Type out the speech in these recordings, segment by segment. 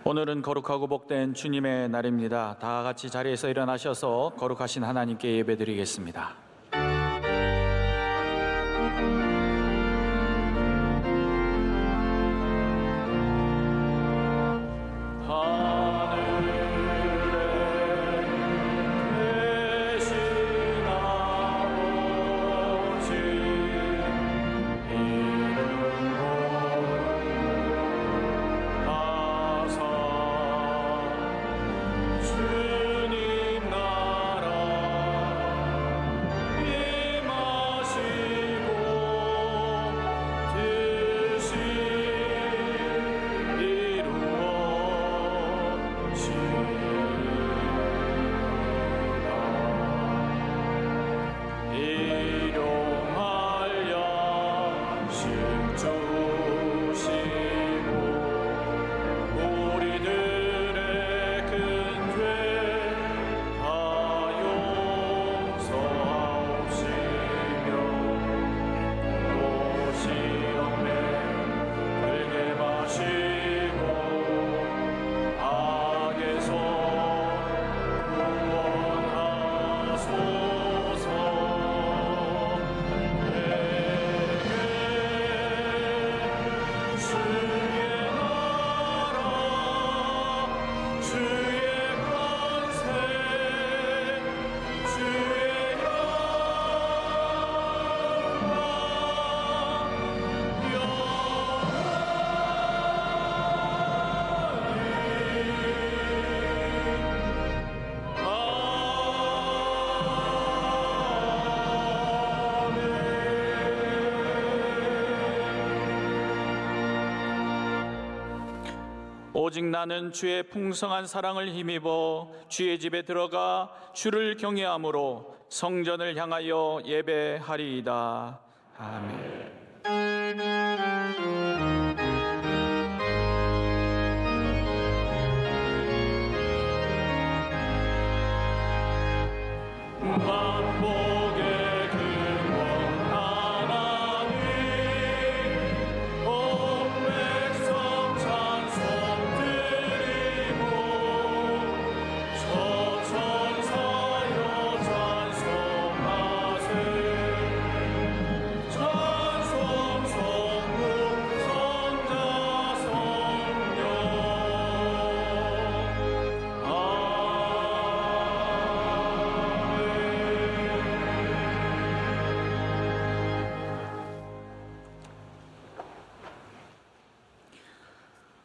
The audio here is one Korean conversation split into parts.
오늘은 거룩하고 복된 주님의 날입니다. 다 같이 자리에서 일어나셔서 거룩하신 하나님께 예배드리겠습니다. 오직 나는 주의 풍성한 사랑을 힘입어 주의 집에 들어가 주를 경외함으로 성전을 향하여 예배하리이다. 아멘.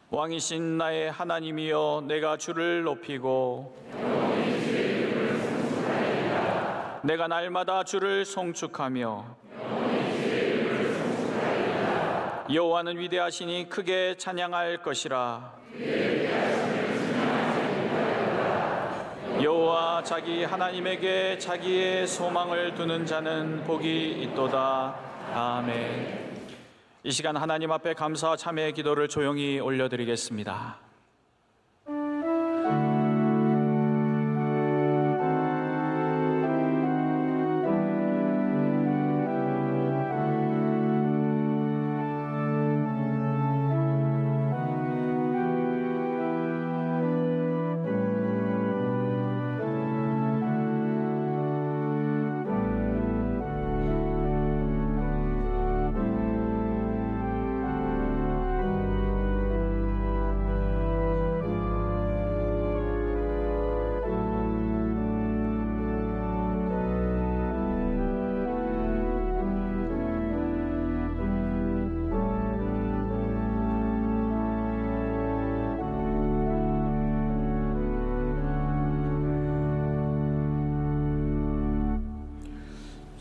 왕이신 나의 하나님이여, 내가 주를 높이고 내가 날마다 주를 송축하며 여호와는 위대하시니 크게 찬양할 것이라. 여호와 자기 하나님에게 자기의 소망을 두는 자는 복이 있도다. 아멘. 이 시간 하나님 앞에 감사와 참회의 기도를 조용히 올려드리겠습니다.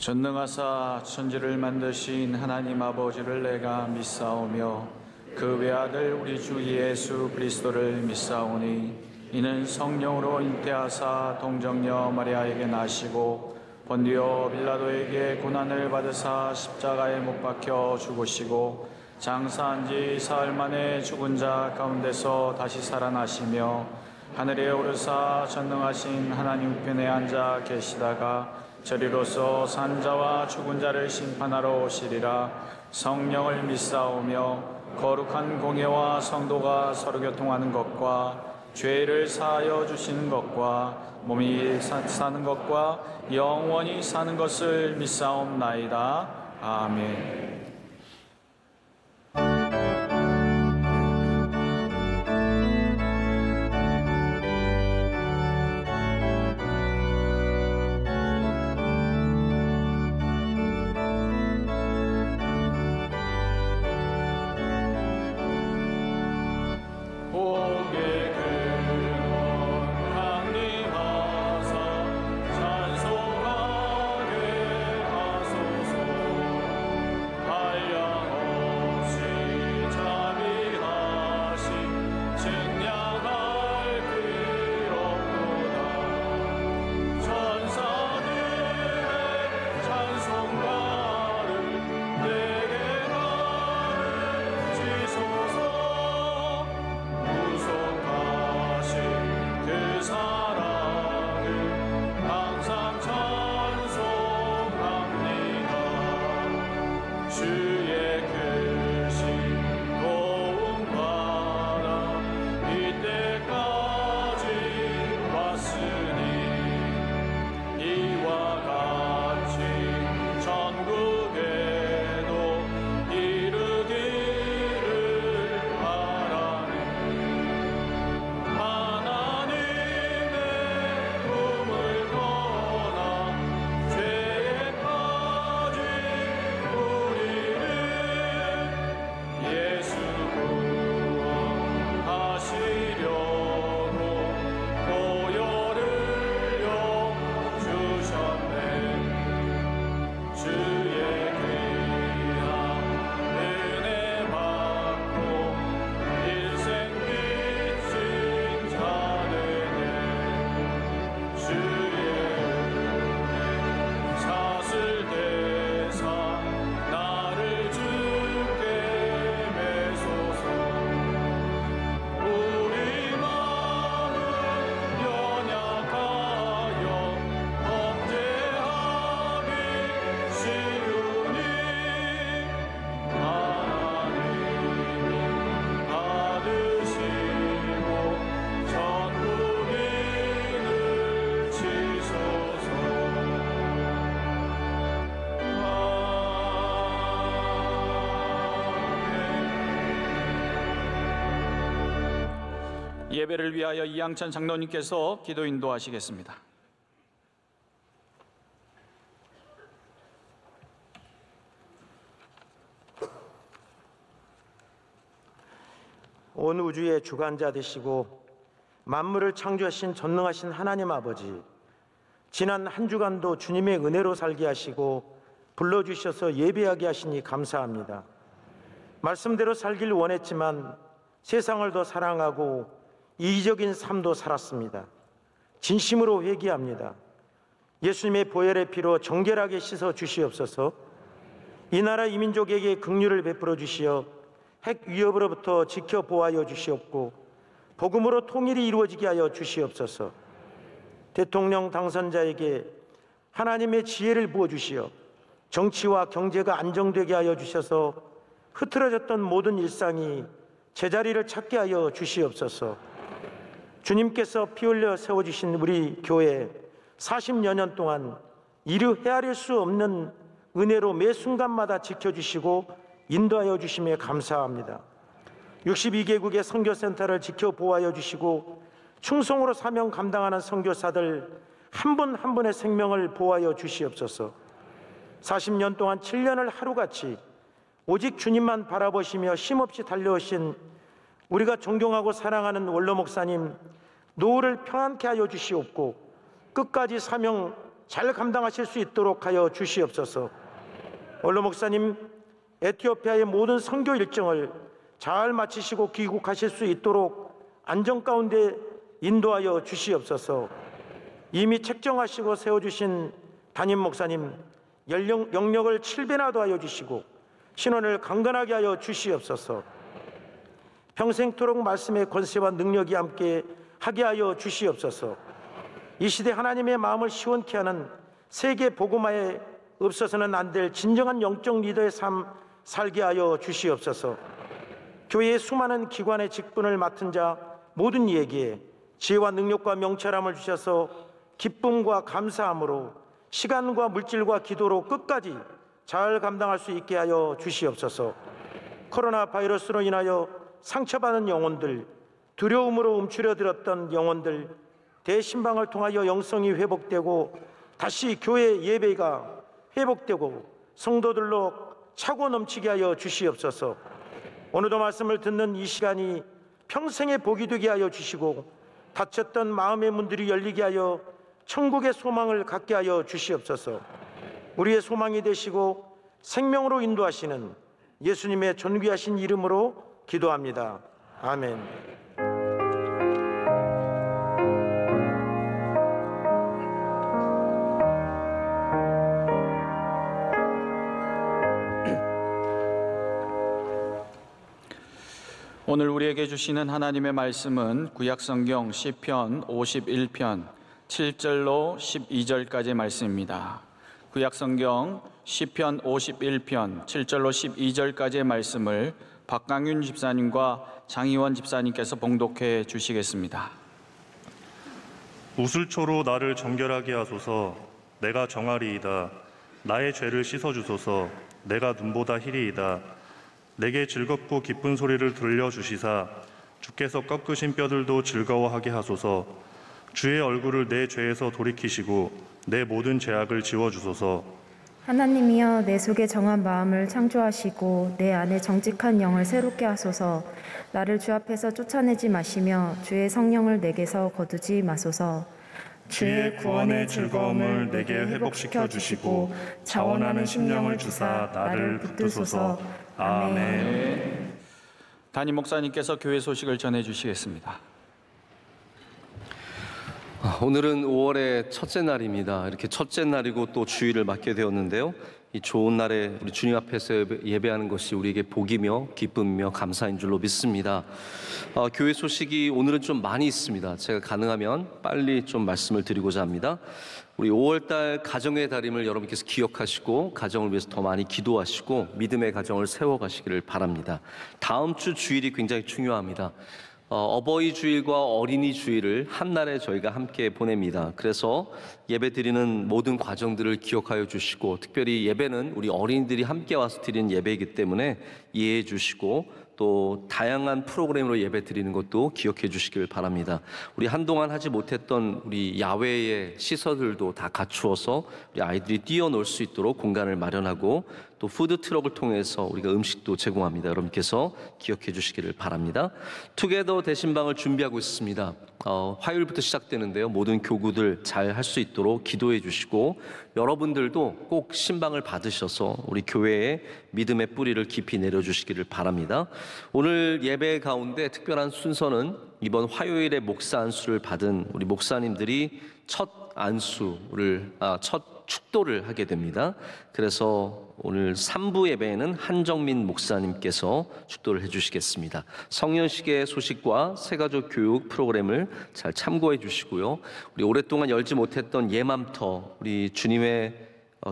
전능하사 천지를 만드신 하나님 아버지를 내가 믿사오며 그 외아들 우리 주 예수 그리스도를 믿사오니 이는 성령으로 잉태하사 동정녀 마리아에게 나시고 본디오 빌라도에게 고난을 받으사 십자가에 못 박혀 죽으시고 장사한 지 사흘 만에 죽은 자 가운데서 다시 살아나시며 하늘에 오르사 전능하신 하나님 우편에 앉아 계시다가 저리로서 산자와 죽은 자를 심판하러 오시리라. 성령을 믿사오며 거룩한 공예와 성도가 서로 교통하는 것과 죄를 사하여 주시는 것과 몸이 사는 것과 영원히 사는 것을 믿사옵나이다. 아멘. 예배를 위하여 이양찬 장로님께서 기도 인도하시겠습니다. 온 우주의 주관자 되시고 만물을 창조하신 전능하신 하나님 아버지, 지난 한 주간도 주님의 은혜로 살게 하시고 불러주셔서 예배하게 하시니 감사합니다. 말씀대로 살길 원했지만 세상을 더 사랑하고 이기적인 삶도 살았습니다. 진심으로 회개합니다. 예수님의 보혈의 피로 정결하게 씻어 주시옵소서. 이 나라 이 민족에게 긍휼을 베풀어 주시어 핵 위협으로부터 지켜 보호하여 주시옵고 복음으로 통일이 이루어지게 하여 주시옵소서. 대통령 당선자에게 하나님의 지혜를 부어 주시어 정치와 경제가 안정되게 하여 주셔서 흐트러졌던 모든 일상이 제자리를 찾게 하여 주시옵소서. 주님께서 피 흘려 세워주신 우리 교회 40여 년 동안 이루 헤아릴 수 없는 은혜로 매 순간마다 지켜주시고 인도하여 주심에 감사합니다. 62개국의 선교센터를 지켜 보호하여 주시고 충성으로 사명 감당하는 선교사들 한 분 한 분의 생명을 보호하여 주시옵소서. 40년 동안 7년을 하루같이 오직 주님만 바라보시며 쉼없이 달려오신 우리가 존경하고 사랑하는 원로 목사님 노후를 평안케 하여 주시옵고 끝까지 사명 잘 감당하실 수 있도록 하여 주시옵소서. 원로 목사님 에티오피아의 모든 선교 일정을 잘 마치시고 귀국하실 수 있도록 안전 가운데 인도하여 주시옵소서. 이미 책정하시고 세워주신 담임 목사님 영역을 7배나 더하여 주시고 신원을 강건하게 하여 주시옵소서. 평생토록 말씀의 권세와 능력이 함께 하게 하여 주시옵소서. 이 시대 하나님의 마음을 시원케 하는 세계 복음화에 없어서는 안 될 진정한 영적 리더의 삶 살게 하여 주시옵소서. 교회의 수많은 기관의 직분을 맡은 자 모든 이에게 지혜와 능력과 명철함을 주셔서 기쁨과 감사함으로 시간과 물질과 기도로 끝까지 잘 감당할 수 있게 하여 주시옵소서. 코로나 바이러스로 인하여 상처받은 영혼들, 두려움으로 움츠려들었던 영혼들, 대신방을 통하여 영성이 회복되고 다시 교회 예배가 회복되고 성도들로 차고 넘치게 하여 주시옵소서. 오늘도 말씀을 듣는 이 시간이 평생의 복이 되게 하여 주시고 닫혔던 마음의 문들이 열리게 하여 천국의 소망을 갖게 하여 주시옵소서. 우리의 소망이 되시고 생명으로 인도하시는 예수님의 존귀하신 이름으로 기도합니다. 아멘. 오늘 우리에게 주시는 하나님의 말씀은 구약성경 시편 51편 7절로 12절까지의 말씀입니다. 구약성경 시편 51편 7절로 12절까지의 말씀을 박강윤 집사님과 장희원 집사님께서 봉독해 주시겠습니다. 우슬초로 나를 정결하게 하소서. 내가 정하리이다. 나의 죄를 씻어주소서. 내가 눈보다 희리이다. 내게 즐겁고 기쁜 소리를 들려주시사 주께서 꺾으신 뼈들도 즐거워하게 하소서. 주의 얼굴을 내 죄에서 돌이키시고 내 모든 죄악을 지워주소서. 하나님이여, 내 속에 정한 마음을 창조하시고 내 안에 정직한 영을 새롭게 하소서. 나를 주 앞에서 쫓아내지 마시며 주의 성령을 내게서 거두지 마소서. 주의 구원의 즐거움을 내게 회복시켜 주시고 자원하는 심령을 주사 나를 붙드소서. 아멘. 담임 목사님께서 교회 소식을 전해 주시겠습니다. 오늘은 5월의 첫째 날입니다. 이렇게 첫째 날이고 또 주일을 맞게 되었는데요. 이 좋은 날에 우리 주님 앞에서 예배하는 것이 우리에게 복이며 기쁨이며 감사인 줄로 믿습니다. 교회 소식이 오늘은 좀 많이 있습니다. 제가 가능하면 빨리 좀 말씀을 드리고자 합니다. 우리 5월달 가정의 달임을 여러분께서 기억하시고 가정을 위해서 더 많이 기도하시고 믿음의 가정을 세워가시기를 바랍니다. 다음 주 주일이 굉장히 중요합니다. 어버이 주일과 어린이 주일을 한날에 저희가 함께 보냅니다. 그래서 예배 드리는 모든 과정들을 기억하여 주시고, 특별히 예배는 우리 어린이들이 함께 와서 드리는 예배이기 때문에 이해해 주시고 또 다양한 프로그램으로 예배 드리는 것도 기억해 주시길 바랍니다. 우리 한동안 하지 못했던 우리 야외의 시설들도 다 갖추어서 우리 아이들이 뛰어놀 수 있도록 공간을 마련하고 또 푸드 트럭을 통해서 우리가 음식도 제공합니다. 여러분께서 기억해 주시기를 바랍니다. 투게더 대신방을 준비하고 있습니다. 화요일부터 시작되는데요. 모든 교구들 잘 할 수 있도록 기도해 주시고 여러분들도 꼭 신방을 받으셔서 우리 교회에 믿음의 뿌리를 깊이 내려주시기를 바랍니다. 오늘 예배 가운데 특별한 순서는 이번 화요일에 목사 안수를 받은 우리 목사님들이 첫 축도를 하게 됩니다. 그래서 오늘 3부 예배에는 한정민 목사님께서 축도를 해주시겠습니다. 성년식의 소식과 새가족 교육 프로그램을 잘 참고해 주시고요. 우리 오랫동안 열지 못했던 예맘터, 우리 주님의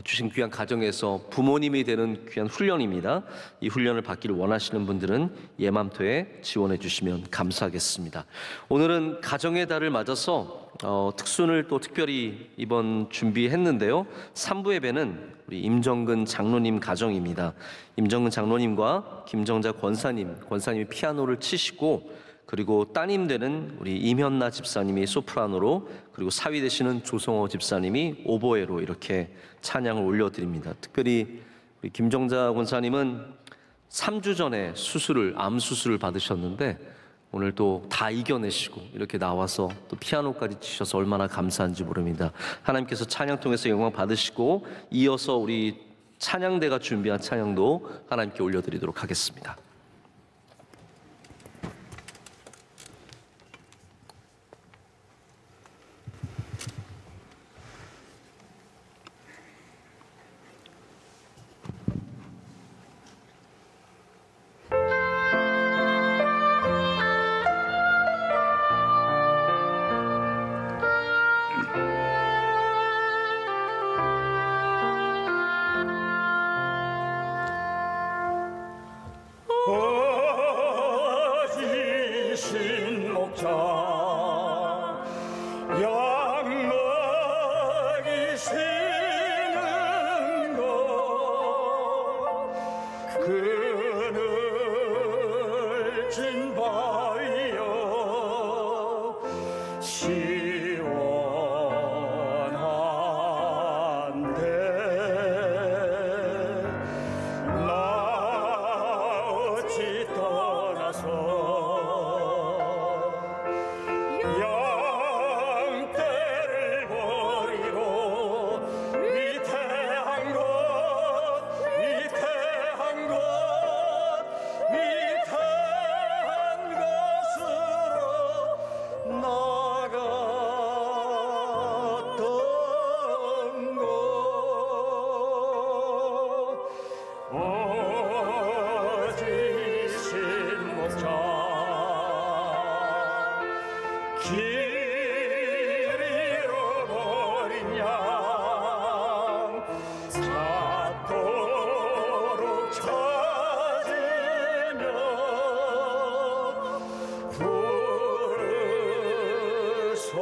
주신 귀한 가정에서 부모님이 되는 귀한 훈련입니다. 이 훈련을 받기를 원하시는 분들은 예맘터에 지원해 주시면 감사하겠습니다. 오늘은 가정의 달을 맞아서 특순을 또 특별히 이번 준비했는데요. 3부 예배는 우리 임정근 장로님 가정입니다. 임정근 장로님과 김정자 권사님이 피아노를 치시고, 그리고 따님 되는 우리 임현나 집사님이 소프라노로, 그리고 사위 되시는 조성호 집사님이 오보에로 이렇게 찬양을 올려드립니다. 특별히 우리 김정자 권사님은 3주 전에 암 수술을 받으셨는데 오늘 또 다 이겨내시고 이렇게 나와서 또 피아노까지 치셔서 얼마나 감사한지 모릅니다. 하나님께서 찬양 통해서 영광 받으시고, 이어서 우리 찬양대가 준비한 찬양도 하나님께 올려드리도록 하겠습니다. 어지신 목자 양막이 쉬는 곳 그늘진 바위여 시원한데 나 어찌 떠나서 양떼를 버리고 위태한 곳 곳으로 나갔던 곳 어지신 목자 길 잃어버린 양 찾도록 찾으며 부르소서.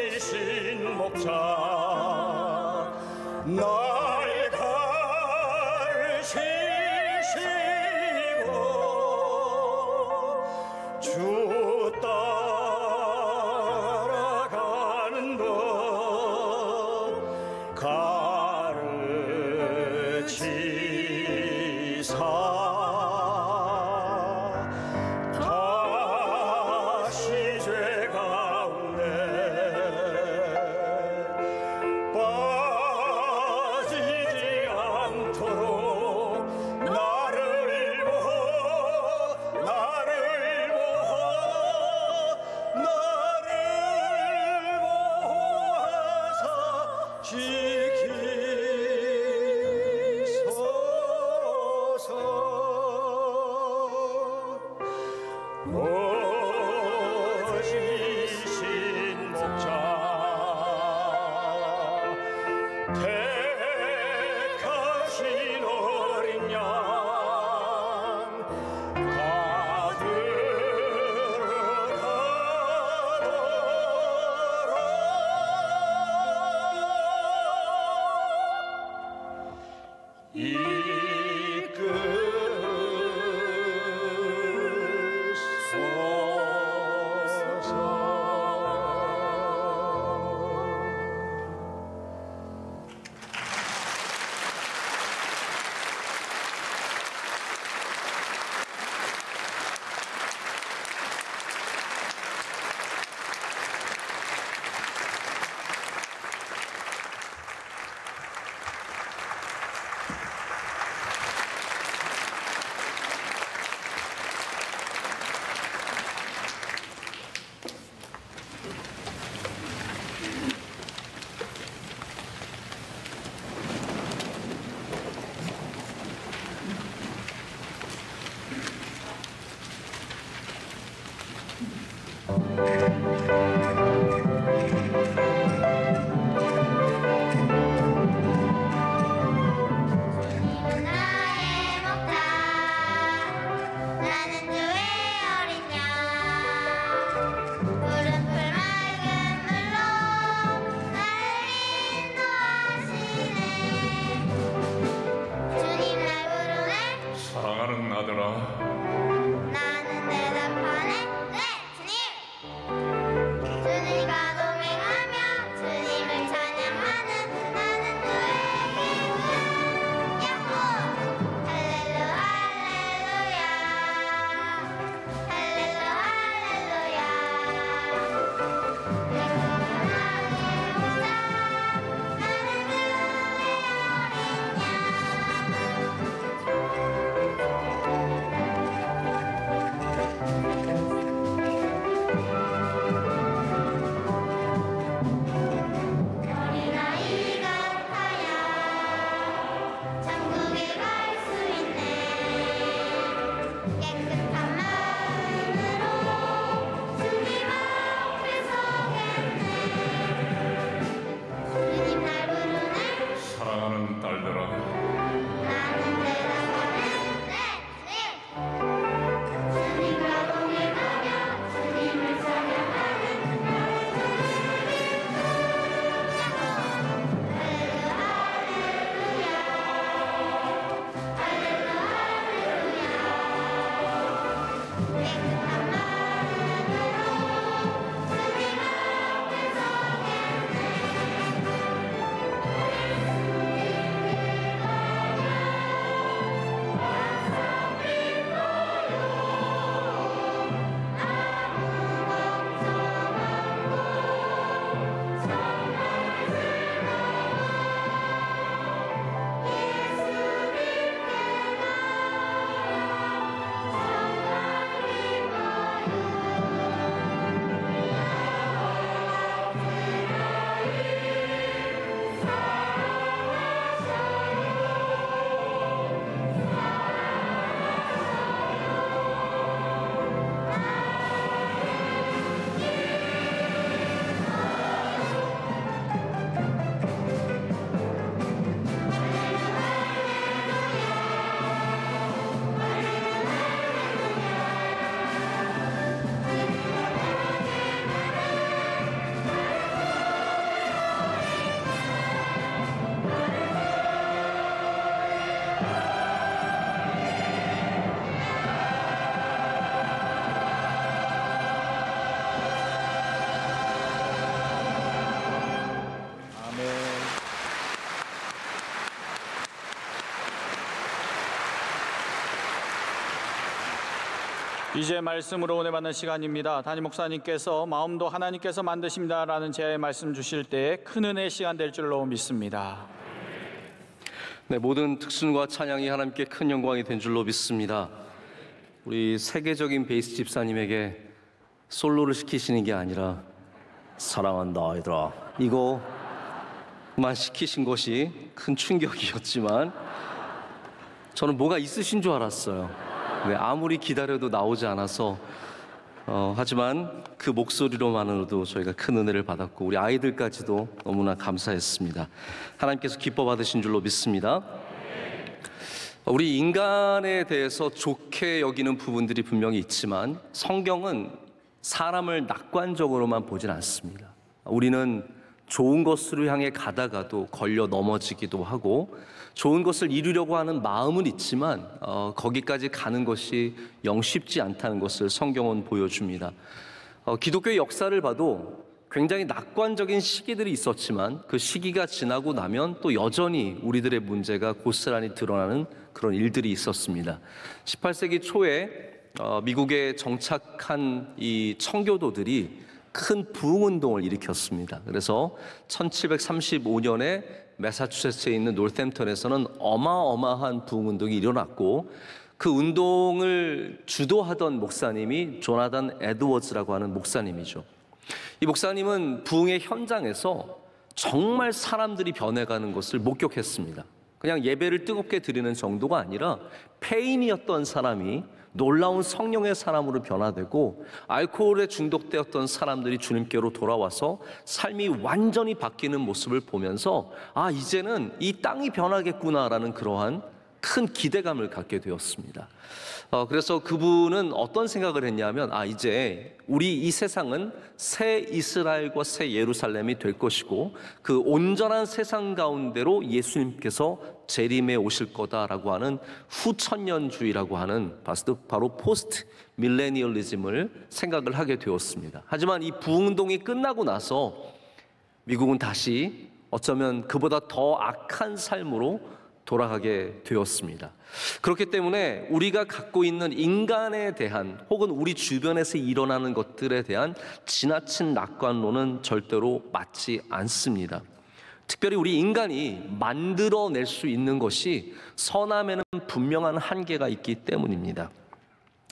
어지신 목자 날 가르치시고 주 따라가는 법 가르치사 다시 죄 가운데 빠지지 않도록 나를 보호하사 지키소서. 어지신 목자 택하신 어린 양 이끌소서. 이제 말씀으로 은혜 받는 시간입니다. 담임 목사님께서 마음도 하나님께서 만드십니다라는 제 말씀 주실 때 큰 은혜의 시간 될 줄로 믿습니다. 네, 모든 특순과 찬양이 하나님께 큰 영광이 된 줄로 믿습니다. 우리 세계적인 베이스 집사님에게 솔로를 시키시는 게 아니라 사랑한다 얘들아 이거만 시키신 것이 큰 충격이었지만 저는 뭐가 있으신 줄 알았어요. 네, 아무리 기다려도 나오지 않아서 하지만 그 목소리로만으로도 저희가 큰 은혜를 받았고 우리 아이들까지도 너무나 감사했습니다. 하나님께서 기뻐 받으신 줄로 믿습니다. 우리 인간에 대해서 좋게 여기는 부분들이 분명히 있지만 성경은 사람을 낙관적으로만 보진 않습니다. 우리는 좋은 것으로 향해 가다가도 걸려 넘어지기도 하고 좋은 것을 이루려고 하는 마음은 있지만 거기까지 가는 것이 영 쉽지 않다는 것을 성경은 보여줍니다. 기독교의 역사를 봐도 굉장히 낙관적인 시기들이 있었지만 그 시기가 지나고 나면 또 여전히 우리들의 문제가 고스란히 드러나는 그런 일들이 있었습니다. 18세기 초에 미국에 정착한 이 청교도들이 큰 부흥운동을 일으켰습니다. 그래서 1735년에 매사추세츠에 있는 노스햄턴에서는 어마어마한 부흥운동이 일어났고 그 운동을 주도하던 목사님이 조나단 에드워즈라고 하는 목사님이죠. 이 목사님은 부흥의 현장에서 정말 사람들이 변해가는 것을 목격했습니다. 그냥 예배를 뜨겁게 드리는 정도가 아니라 폐인이었던 사람이 놀라운 성령의 사람으로 변화되고 알코올에 중독되었던 사람들이 주님께로 돌아와서 삶이 완전히 바뀌는 모습을 보면서 이제는 이 땅이 변하겠구나라는 그러한 큰 기대감을 갖게 되었습니다. 그래서 그분은 어떤 생각을 했냐면 이제 우리 이 세상은 새 이스라엘과 새 예루살렘이 될 것이고 그 온전한 세상 가운데로 예수님께서 재림해 오실 거다라고 하는 후천년주의라고 하는 바로 포스트 밀레니얼리즘을 생각을 하게 되었습니다. 하지만 이 부흥운동이 끝나고 나서 미국은 다시 어쩌면 그보다 더 악한 삶으로 돌아가게 되었습니다. 그렇기 때문에 우리가 갖고 있는 인간에 대한 혹은 우리 주변에서 일어나는 것들에 대한 지나친 낙관론은 절대로 맞지 않습니다. 특별히 우리 인간이 만들어낼 수 있는 것이 선함에는 분명한 한계가 있기 때문입니다.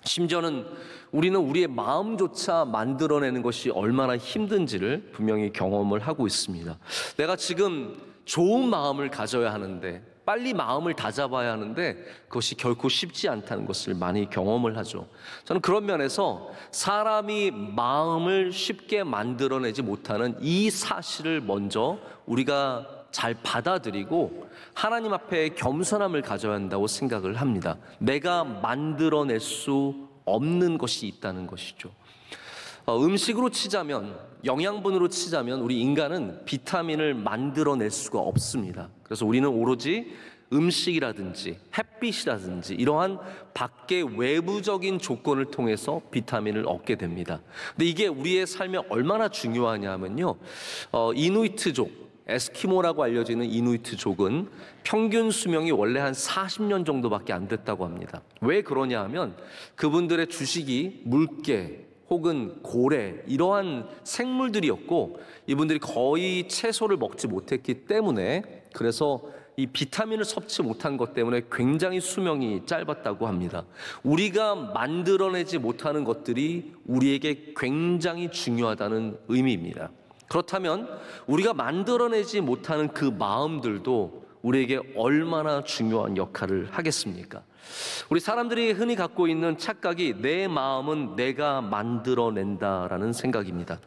심지어는 우리는 우리의 마음조차 만들어내는 것이 얼마나 힘든지를 분명히 경험을 하고 있습니다. 내가 지금 좋은 마음을 가져야 하는데 빨리 마음을 다잡아야 하는데 그것이 결코 쉽지 않다는 것을 많이 경험을 하죠. 저는 그런 면에서 사람이 마음을 쉽게 만들어내지 못하는 이 사실을 먼저 우리가 잘 받아들이고 하나님 앞에 겸손함을 가져야 한다고 생각을 합니다. 내가 만들어낼 수 없는 것이 있다는 것이죠. 음식으로 치자면, 영양분으로 치자면 우리 인간은 비타민을 만들어낼 수가 없습니다. 그래서 우리는 오로지 음식이라든지 햇빛이라든지 이러한 밖의 외부적인 조건을 통해서 비타민을 얻게 됩니다. 근데 이게 우리의 삶에 얼마나 중요하냐면요, 이누이트족, 에스키모라고 알려지는 이누이트족은 평균 수명이 원래 한 40년 정도밖에 안 됐다고 합니다. 왜 그러냐 하면 그분들의 주식이 물개 혹은 고래 이러한 생물들이었고 이분들이 거의 채소를 먹지 못했기 때문에 그래서 이 비타민을 섭취 못한 것 때문에 굉장히 수명이 짧았다고 합니다. 우리가 만들어내지 못하는 것들이 우리에게 굉장히 중요하다는 의미입니다. 그렇다면 우리가 만들어내지 못하는 그 마음들도 우리에게 얼마나 중요한 역할을 하겠습니까? 우리 사람들이 흔히 갖고 있는 착각이 내 마음은 내가 만들어낸다라는 생각입니다.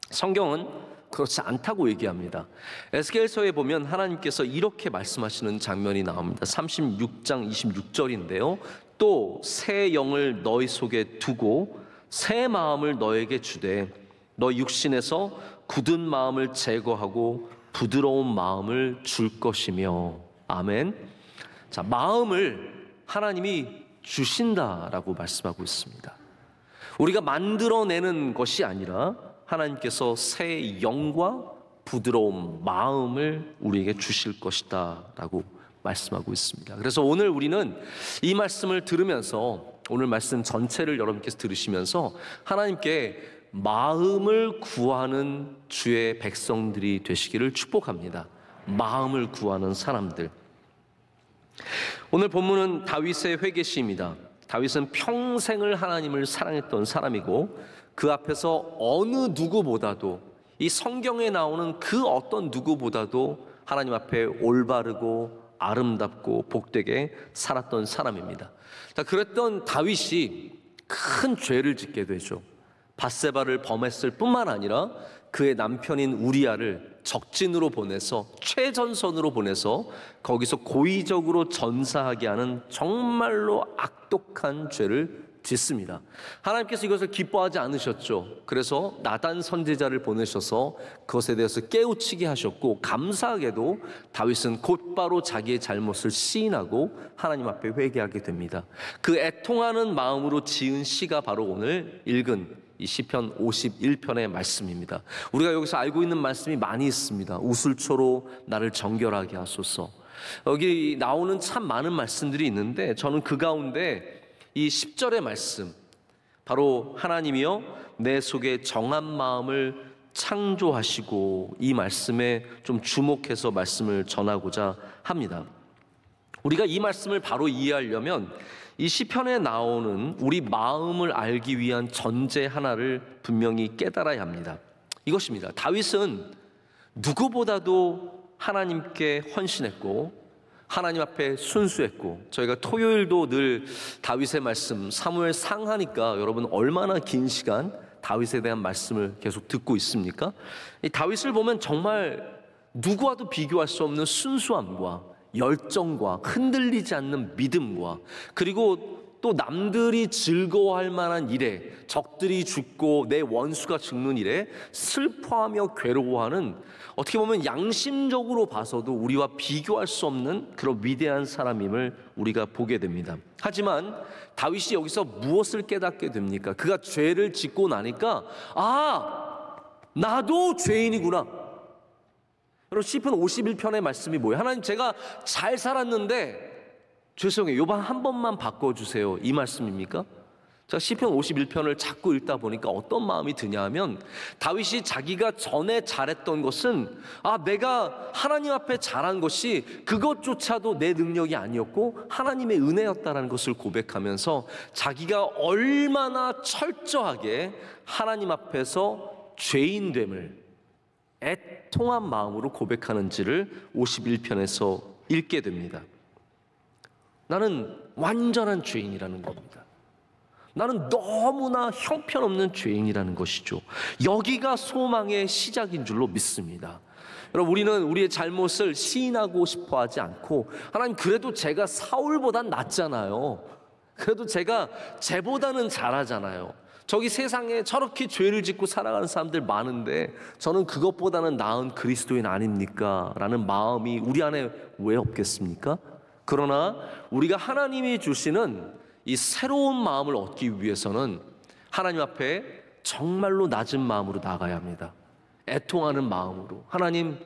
성경은 그렇지 않다고 얘기합니다. 에스겔서에 보면 하나님께서 이렇게 말씀하시는 장면이 나옵니다. 36장 26절인데요. 또 새 영을 너희 속에 두고 새 마음을 너에게 주되 너 육신에서 굳은 마음을 제거하고 부드러운 마음을 줄 것이며. 아멘. 자, 마음을 하나님이 주신다라고 말씀하고 있습니다. 우리가 만들어내는 것이 아니라 하나님께서 새 영과 부드러운 마음을 우리에게 주실 것이다 라고 말씀하고 있습니다. 그래서 오늘 우리는 이 말씀을 들으면서 오늘 말씀 전체를 여러분께서 들으시면서 하나님께 마음을 구하는 주의 백성들이 되시기를 축복합니다. 마음을 구하는 사람들. 오늘 본문은 다윗의 회개시입니다. 다윗은 평생을 하나님을 사랑했던 사람이고 그 앞에서 어느 누구보다도, 이 성경에 나오는 그 어떤 누구보다도 하나님 앞에 올바르고 아름답고 복되게 살았던 사람입니다. 자, 그랬던 다윗이 큰 죄를 짓게 되죠. 밧세바를 범했을 뿐만 아니라 그의 남편인 우리아를 적진으로 보내서, 최전선으로 보내서 거기서 고의적으로 전사하게 하는 정말로 악독한 죄를 짓습니다. 하나님께서 이것을 기뻐하지 않으셨죠. 그래서 나단 선지자를 보내셔서 그것에 대해서 깨우치게 하셨고, 감사하게도 다윗은 곧바로 자기의 잘못을 시인하고 하나님 앞에 회개하게 됩니다. 그 애통하는 마음으로 지은 시가 바로 오늘 읽은 이 시편 51편의 말씀입니다. 우리가 여기서 알고 있는 말씀이 많이 있습니다. 우슬초로 나를 정결하게 하소서. 여기 나오는 참 많은 말씀들이 있는데 저는 그 가운데 이 10절의 말씀, 바로 하나님이여 내 속에 정한 마음을 창조하시고, 이 말씀에 좀 주목해서 말씀을 전하고자 합니다. 우리가 이 말씀을 바로 이해하려면 이 시편에 나오는 우리 마음을 알기 위한 전제 하나를 분명히 깨달아야 합니다. 이것입니다. 다윗은 누구보다도 하나님께 헌신했고 하나님 앞에 순수했고, 저희가 토요일도 늘 다윗의 말씀 사무엘 상하니까 여러분 얼마나 긴 시간 다윗에 대한 말씀을 계속 듣고 있습니까? 이 다윗을 보면 정말 누구와도 비교할 수 없는 순수함과 열정과 흔들리지 않는 믿음과, 그리고 또 남들이 즐거워할 만한 일에, 적들이 죽고 내 원수가 죽는 일에 슬퍼하며 괴로워하는, 어떻게 보면 양심적으로 봐서도 우리와 비교할 수 없는 그런 위대한 사람임을 우리가 보게 됩니다. 하지만 다윗이 여기서 무엇을 깨닫게 됩니까? 그가 죄를 짓고 나니까 나도 죄인이구나. 여러분, 시편 51편의 말씀이 뭐예요? 하나님, 제가 잘 살았는데 죄송해요, 요번 한 번만 바꿔주세요, 이 말씀입니까? 제가 시편 51편을 자꾸 읽다 보니까 어떤 마음이 드냐 하면, 다윗이 자기가 전에 잘했던 것은 내가 하나님 앞에 잘한 것이 그것조차도 내 능력이 아니었고 하나님의 은혜였다라는 것을 고백하면서 자기가 얼마나 철저하게 하나님 앞에서 죄인됨을 애통한 마음으로 고백하는지를 51편에서 읽게 됩니다. 나는 완전한 죄인이라는 겁니다. 나는 너무나 형편없는 죄인이라는 것이죠. 여기가 소망의 시작인 줄로 믿습니다. 여러분, 우리는 우리의 잘못을 시인하고 싶어 하지 않고, 하나님, 그래도 제가 사울보단 낫잖아요. 그래도 제가 쟤보다는 잘하잖아요. 저기 세상에 저렇게 죄를 짓고 살아가는 사람들 많은데 저는 그것보다는 나은 그리스도인 아닙니까? 라는 마음이 우리 안에 왜 없겠습니까? 그러나 우리가 하나님이 주시는 이 새로운 마음을 얻기 위해서는 하나님 앞에 정말로 낮은 마음으로 나가야 합니다. 애통하는 마음으로, 하나님,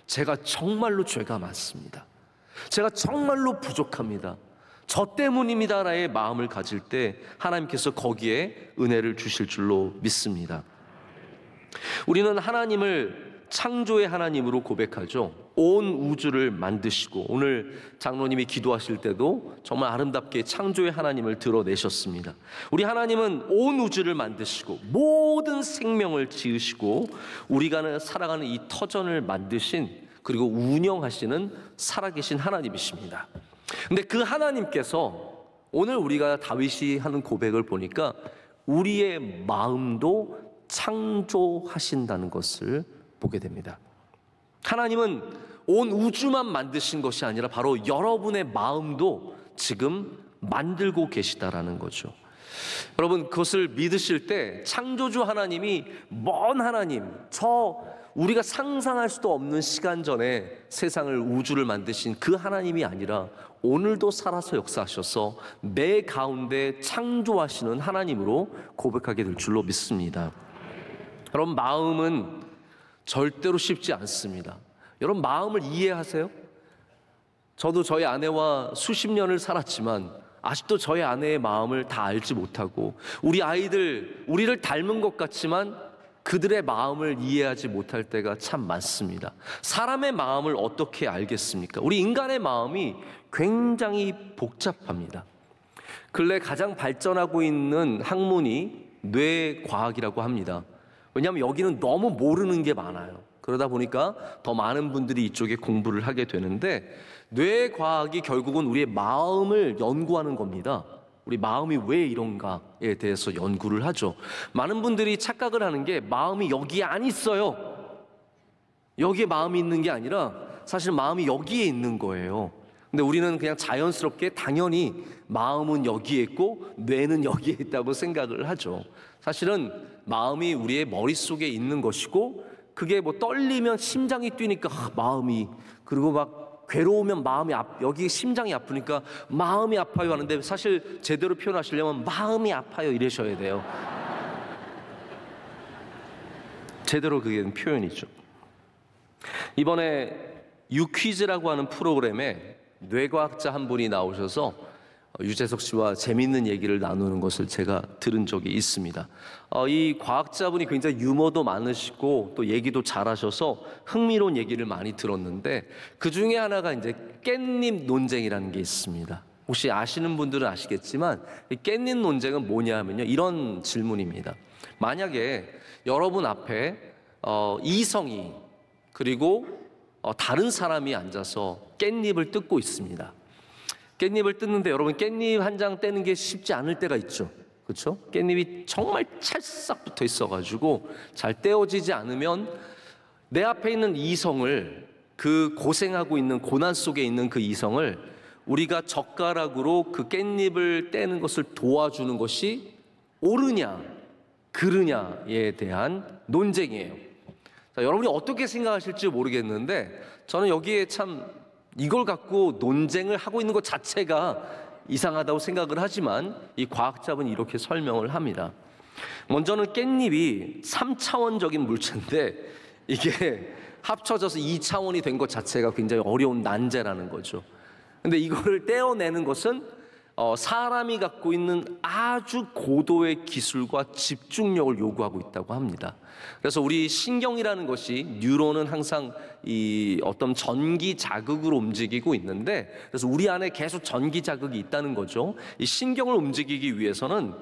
제가 정말로 죄가 많습니다. 제가 정말로 부족합니다. 저 때문입니다라의 마음을 가질 때 하나님께서 거기에 은혜를 주실 줄로 믿습니다. 우리는 하나님을 창조의 하나님으로 고백하죠. 온 우주를 만드시고, 오늘 장로님이 기도하실 때도 정말 아름답게 창조의 하나님을 드러내셨습니다. 우리 하나님은 온 우주를 만드시고 모든 생명을 지으시고 우리가 살아가는 이 터전을 만드신, 그리고 운영하시는 살아계신 하나님이십니다. 근데 그 하나님께서 오늘 우리가 다윗이 하는 고백을 보니까 우리의 마음도 창조하신다는 것을 보게 됩니다. 하나님은 온 우주만 만드신 것이 아니라 바로 여러분의 마음도 지금 만들고 계시다라는 거죠. 여러분, 그것을 믿으실 때 창조주 하나님이 먼 하나님, 우리가 상상할 수도 없는 시간 전에 세상을, 우주를 만드신 그 하나님이 아니라 오늘도 살아서 역사하셔서 내 가운데 창조하시는 하나님으로 고백하게 될 줄로 믿습니다. 여러분, 마음은 절대로 쉽지 않습니다. 여러분, 마음을 이해하세요? 저도 저희 아내와 수십 년을 살았지만 아직도 저희 아내의 마음을 다 알지 못하고 우리 아이들 우리를 닮은 것 같지만 그들의 마음을 이해하지 못할 때가 참 많습니다. 사람의 마음을 어떻게 알겠습니까? 우리 인간의 마음이 굉장히 복잡합니다. 근래 가장 발전하고 있는 학문이 뇌과학이라고 합니다. 왜냐하면 여기는 너무 모르는 게 많아요. 그러다 보니까 더 많은 분들이 이쪽에 공부를 하게 되는데, 뇌과학이 결국은 우리의 마음을 연구하는 겁니다. 우리 마음이 왜 이런가에 대해서 연구를 하죠. 많은 분들이 착각을 하는 게 마음이 여기에 안 있어요. 여기에 마음이 있는 게 아니라 사실 마음이 여기에 있는 거예요. 근데 우리는 그냥 자연스럽게 당연히 마음은 여기에 있고 뇌는 여기에 있다고 생각을 하죠. 사실은 마음이 우리의 머릿속에 있는 것이고, 그게 뭐 떨리면 심장이 뛰니까 마음이, 그리고 막 괴로우면 마음이 여기 심장이 아프니까 마음이 아파요 하는데, 사실 제대로 표현하시려면 마음이 아파요 이러셔야 돼요. 제대로 그게 표현이죠. 이번에 유퀴즈라고 하는 프로그램에 뇌과학자 한 분이 나오셔서 유재석 씨와 재미있는 얘기를 나누는 것을 제가 들은 적이 있습니다. 이 과학자분이 굉장히 유머도 많으시고 또 얘기도 잘하셔서 흥미로운 얘기를 많이 들었는데, 그 중에 하나가 이제 깻잎 논쟁이라는 게 있습니다. 혹시 아시는 분들은 아시겠지만 이 깻잎 논쟁은 뭐냐 하면요, 이런 질문입니다. 만약에 여러분 앞에 이성이 그리고 다른 사람이 앉아서 깻잎을 뜯고 있습니다. 깻잎을 뜯는데 여러분, 깻잎 한 장 떼는 게 쉽지 않을 때가 있죠. 그렇죠? 깻잎이 정말 찰싹 붙어 있어가지고 잘 떼어지지 않으면 내 앞에 있는 이성을, 그 고생하고 있는 고난 속에 있는 그 이성을 우리가 젓가락으로 그 깻잎을 떼는 것을 도와주는 것이 옳으냐 그르냐에 대한 논쟁이에요. 자, 여러분이 어떻게 생각하실지 모르겠는데, 저는 여기에 참 이걸 갖고 논쟁을 하고 있는 것 자체가 이상하다고 생각을 하지만, 이 과학자분이 이렇게 설명을 합니다. 먼저는 깻잎이 3차원적인 물체인데 이게 합쳐져서 2차원이 된 것 자체가 굉장히 어려운 난제라는 거죠. 근데 이거를 떼어내는 것은 사람이 갖고 있는 아주 고도의 기술과 집중력을 요구하고 있다고 합니다. 그래서 우리 신경이라는 것이, 뉴런은 항상 이 어떤 전기 자극으로 움직이고 있는데, 그래서 우리 안에 계속 전기 자극이 있다는 거죠. 이 신경을 움직이기 위해서는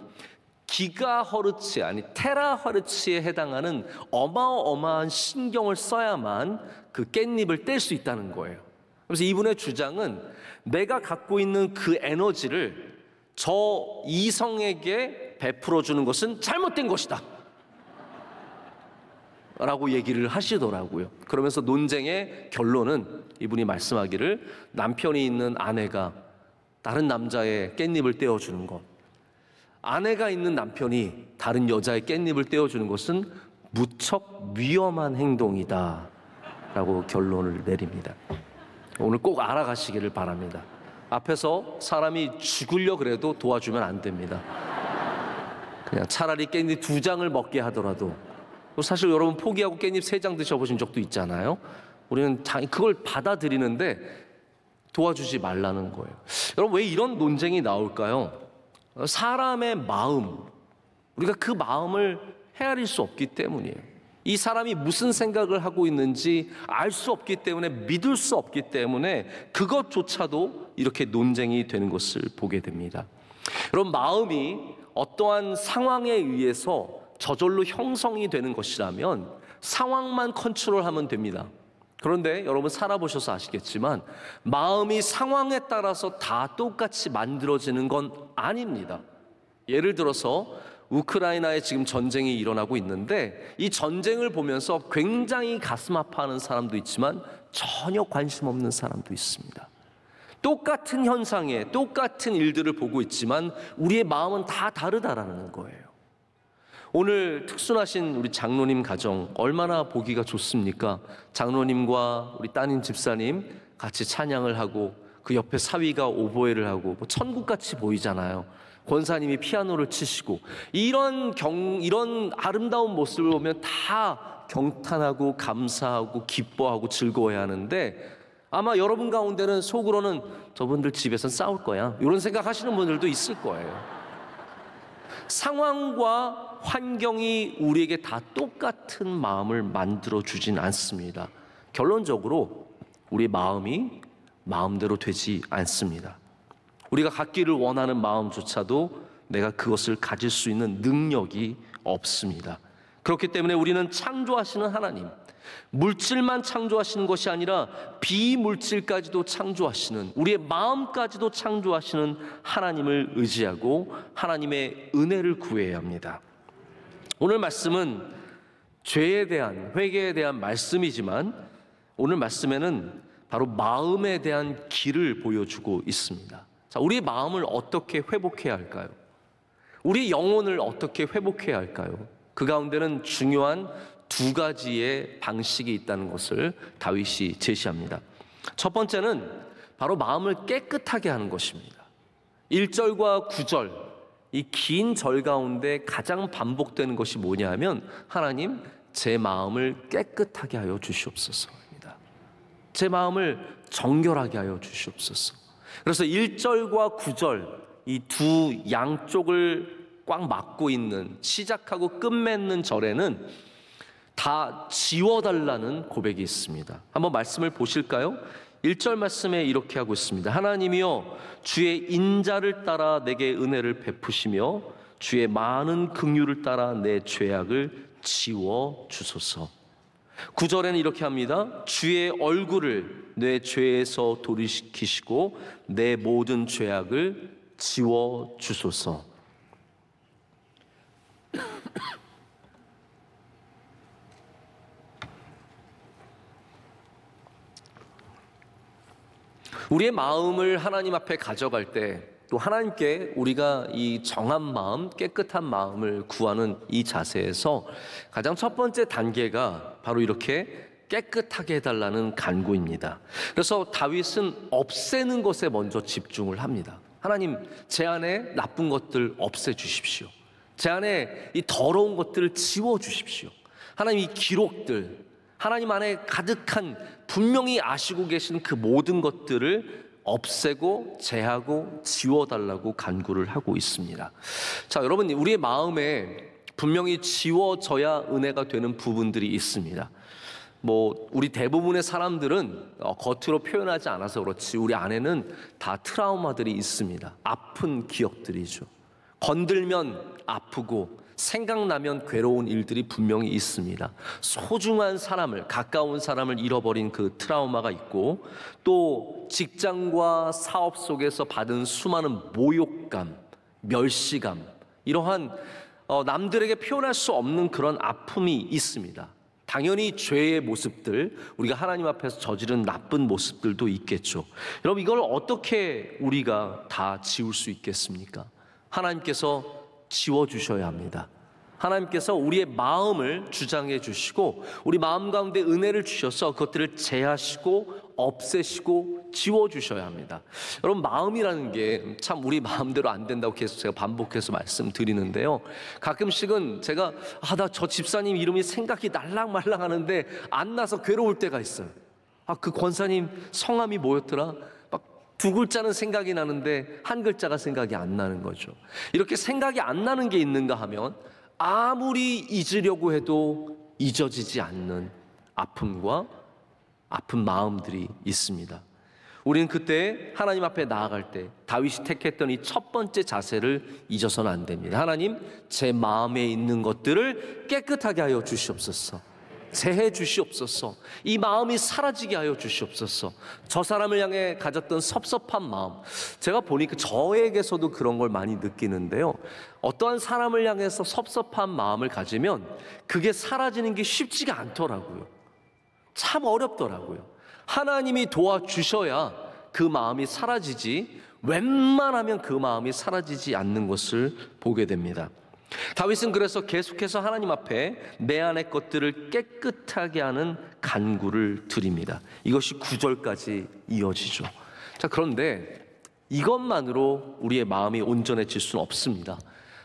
기가허르츠, 아니 테라허르츠에 해당하는 어마어마한 신경을 써야만 그 깻잎을 뗄 수 있다는 거예요. 그래서 이분의 주장은 내가 갖고 있는 그 에너지를 저 이성에게 베풀어 주는 것은 잘못된 것이다 라고 얘기를 하시더라고요. 그러면서 논쟁의 결론은 이분이 말씀하기를, 남편이 있는 아내가 다른 남자의 깻잎을 떼어주는 것, 아내가 있는 남편이 다른 여자의 깻잎을 떼어주는 것은 무척 위험한 행동이다 라고 결론을 내립니다. 오늘 꼭 알아가시기를 바랍니다. 앞에서 사람이 죽으려 그래도 도와주면 안 됩니다. 그냥 차라리 깻잎 2장을 먹게 하더라도, 사실 여러분 포기하고 깻잎 3장 드셔보신 적도 있잖아요. 우리는 그걸 받아들이는데 도와주지 말라는 거예요. 여러분, 왜 이런 논쟁이 나올까요? 사람의 마음, 우리가 그 마음을 헤아릴 수 없기 때문이에요. 이 사람이 무슨 생각을 하고 있는지 알 수 없기 때문에, 믿을 수 없기 때문에 그것조차도 이렇게 논쟁이 되는 것을 보게 됩니다. 여러분, 마음이 어떠한 상황에 의해서 저절로 형성이 되는 것이라면 상황만 컨트롤하면 됩니다. 그런데 여러분 살아보셔서 아시겠지만 마음이 상황에 따라서 다 똑같이 만들어지는 건 아닙니다. 예를 들어서 우크라이나에 지금 전쟁이 일어나고 있는데, 이 전쟁을 보면서 굉장히 가슴 아파하는 사람도 있지만 전혀 관심 없는 사람도 있습니다. 똑같은 현상에 똑같은 일들을 보고 있지만 우리의 마음은 다 다르다라는 거예요. 오늘 특순하신 우리 장로님 가정 얼마나 보기가 좋습니까? 장로님과 우리 따님 집사님 같이 찬양을 하고 그 옆에 사위가 오보에를 하고 천국같이 보이잖아요. 권사님이 피아노를 치시고, 이런 아름다운 모습을 보면 다 경탄하고 감사하고 기뻐하고 즐거워해야 하는데, 아마 여러분 가운데는 속으로는 저분들 집에선 싸울 거야, 이런 생각하시는 분들도 있을 거예요. 상황과 환경이 우리에게 다 똑같은 마음을 만들어주진 않습니다. 결론적으로 우리 마음이 마음대로 되지 않습니다. 우리가 갖기를 원하는 마음조차도 내가 그것을 가질 수 있는 능력이 없습니다. 그렇기 때문에 우리는 창조하시는 하나님, 물질만 창조하시는 것이 아니라 비물질까지도 창조하시는, 우리의 마음까지도 창조하시는 하나님을 의지하고 하나님의 은혜를 구해야 합니다. 오늘 말씀은 죄에 대한, 회개에 대한 말씀이지만 오늘 말씀에는 바로 마음에 대한 길을 보여주고 있습니다. 자, 우리의 마음을 어떻게 회복해야 할까요? 우리 영혼을 어떻게 회복해야 할까요? 그 가운데는 중요한 두 가지의 방식이 있다는 것을 다윗이 제시합니다. 첫 번째는 바로 마음을 깨끗하게 하는 것입니다. 1절과 9절, 이 긴 절 가운데 가장 반복되는 것이 뭐냐 하면, 하나님, 제 마음을 깨끗하게 하여 주시옵소서입니다. 제 마음을 정결하게 하여 주시옵소서. 그래서 1절과 9절, 이 두 양쪽을 꽉 막고 있는, 시작하고 끝맺는 절에는 다 지워달라는 고백이 있습니다. 한번 말씀을 보실까요? 1절 말씀에 이렇게 하고 있습니다. 하나님이여, 주의 인자를 따라 내게 은혜를 베푸시며 주의 많은 긍휼을 따라 내 죄악을 지워 주소서. 9절에는 이렇게 합니다. 주의 얼굴을 내 죄에서 돌이키시고 내 모든 죄악을 지워 주소서. 우리의 마음을 하나님 앞에 가져갈 때, 또 하나님께 우리가 이 정한 마음, 깨끗한 마음을 구하는 이 자세에서 가장 첫 번째 단계가 바로 이렇게 깨끗하게 해달라는 간구입니다. 그래서 다윗은 없애는 것에 먼저 집중을 합니다. 하나님, 제 안에 나쁜 것들 없애주십시오. 제 안에 이 더러운 것들을 지워주십시오. 하나님, 이 기록들, 하나님 안에 가득한, 분명히 아시고 계신 그 모든 것들을 없애고 제하고 지워달라고 간구를 하고 있습니다. 자, 여러분, 우리의 마음에 분명히 지워져야 은혜가 되는 부분들이 있습니다. 우리 대부분의 사람들은 겉으로 표현하지 않아서 그렇지 우리 안에는 다 트라우마들이 있습니다. 아픈 기억들이죠. 건들면 아프고 생각나면 괴로운 일들이 분명히 있습니다. 소중한 사람을, 가까운 사람을 잃어버린 그 트라우마가 있고, 또 직장과 사업 속에서 받은 수많은 모욕감, 멸시감, 이러한 남들에게 표현할 수 없는 그런 아픔이 있습니다. 당연히 죄의 모습들, 우리가 하나님 앞에서 저지른 나쁜 모습들도 있겠죠. 여러분, 이걸 어떻게 우리가 다 지울 수 있겠습니까? 하나님께서 지워주셔야 합니다. 하나님께서 우리의 마음을 주장해 주시고 우리 마음 가운데 은혜를 주셔서 그것들을 제하시고 없애시고 지워주셔야 합니다. 여러분, 마음이라는 게 참 우리 마음대로 안 된다고 계속 제가 반복해서 말씀드리는데요, 가끔씩은 제가 나 저 집사님 이름이 생각이 날랑말랑 하는데 안 나서 괴로울 때가 있어요. 그 권사님 성함이 뭐였더라? 두 글자는 생각이 나는데 한 글자가 생각이 안 나는 거죠. 이렇게 생각이 안 나는 게 있는가 하면 아무리 잊으려고 해도 잊어지지 않는 아픔과 아픈 마음들이 있습니다. 우리는 그때 하나님 앞에 나아갈 때 다윗이 택했던 이 첫 번째 자세를 잊어서는 안 됩니다. 하나님, 제 마음에 있는 것들을 깨끗하게 하여 주시옵소서. 제해 주시옵소서. 이 마음이 사라지게 하여 주시옵소서. 저 사람을 향해 가졌던 섭섭한 마음, 제가 보니까 저에게서도 그런 걸 많이 느끼는데요, 어떠한 사람을 향해서 섭섭한 마음을 가지면 그게 사라지는 게 쉽지가 않더라고요. 참 어렵더라고요. 하나님이 도와주셔야 그 마음이 사라지지, 웬만하면 그 마음이 사라지지 않는 것을 보게 됩니다. 다윗은 그래서 계속해서 하나님 앞에 내 안의 것들을 깨끗하게 하는 간구를 드립니다. 이것이 9절까지 이어지죠. 자, 그런데 이것만으로 우리의 마음이 온전해질 수는 없습니다.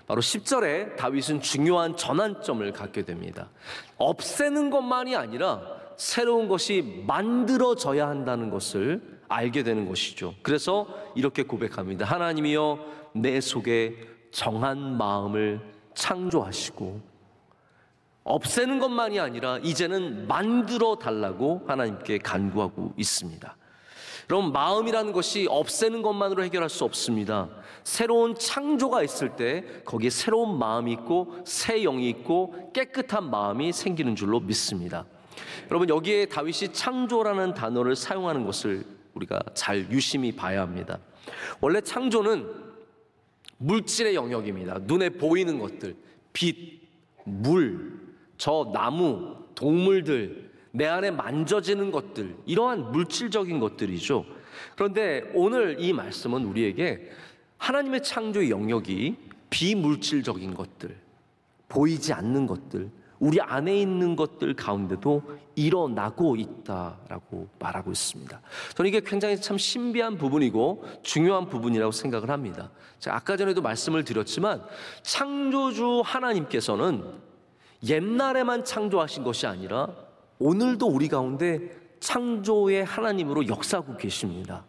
바로 10절에 다윗은 중요한 전환점을 갖게 됩니다. 없애는 것만이 아니라 새로운 것이 만들어져야 한다는 것을 알게 되는 것이죠. 그래서 이렇게 고백합니다. 하나님이여 내 속에 정한 마음을 창조하시고, 없애는 것만이 아니라 이제는 만들어 달라고 하나님께 간구하고 있습니다. 여러분, 마음이라는 것이 없애는 것만으로 해결할 수 없습니다. 새로운 창조가 있을 때 거기에 새로운 마음이 있고 새 영이 있고 깨끗한 마음이 생기는 줄로 믿습니다. 여러분, 여기에 다윗이 창조라는 단어를 사용하는 것을 우리가 잘 유심히 봐야 합니다. 원래 창조는 물질의 영역입니다. 눈에 보이는 것들, 빛, 물, 저 나무, 동물들, 내 안에 만져지는 것들, 이러한 물질적인 것들이죠. 그런데 오늘 이 말씀은 우리에게 하나님의 창조의 영역이 비물질적인 것들, 보이지 않는 것들, 우리 안에 있는 것들 가운데도 일어나고 있다라고 말하고 있습니다. 저는 이게 굉장히 참 신비한 부분이고 중요한 부분이라고 생각을 합니다. 제가 아까 전에도 말씀을 드렸지만 창조주 하나님께서는 옛날에만 창조하신 것이 아니라 오늘도 우리 가운데 창조의 하나님으로 역사하고 계십니다.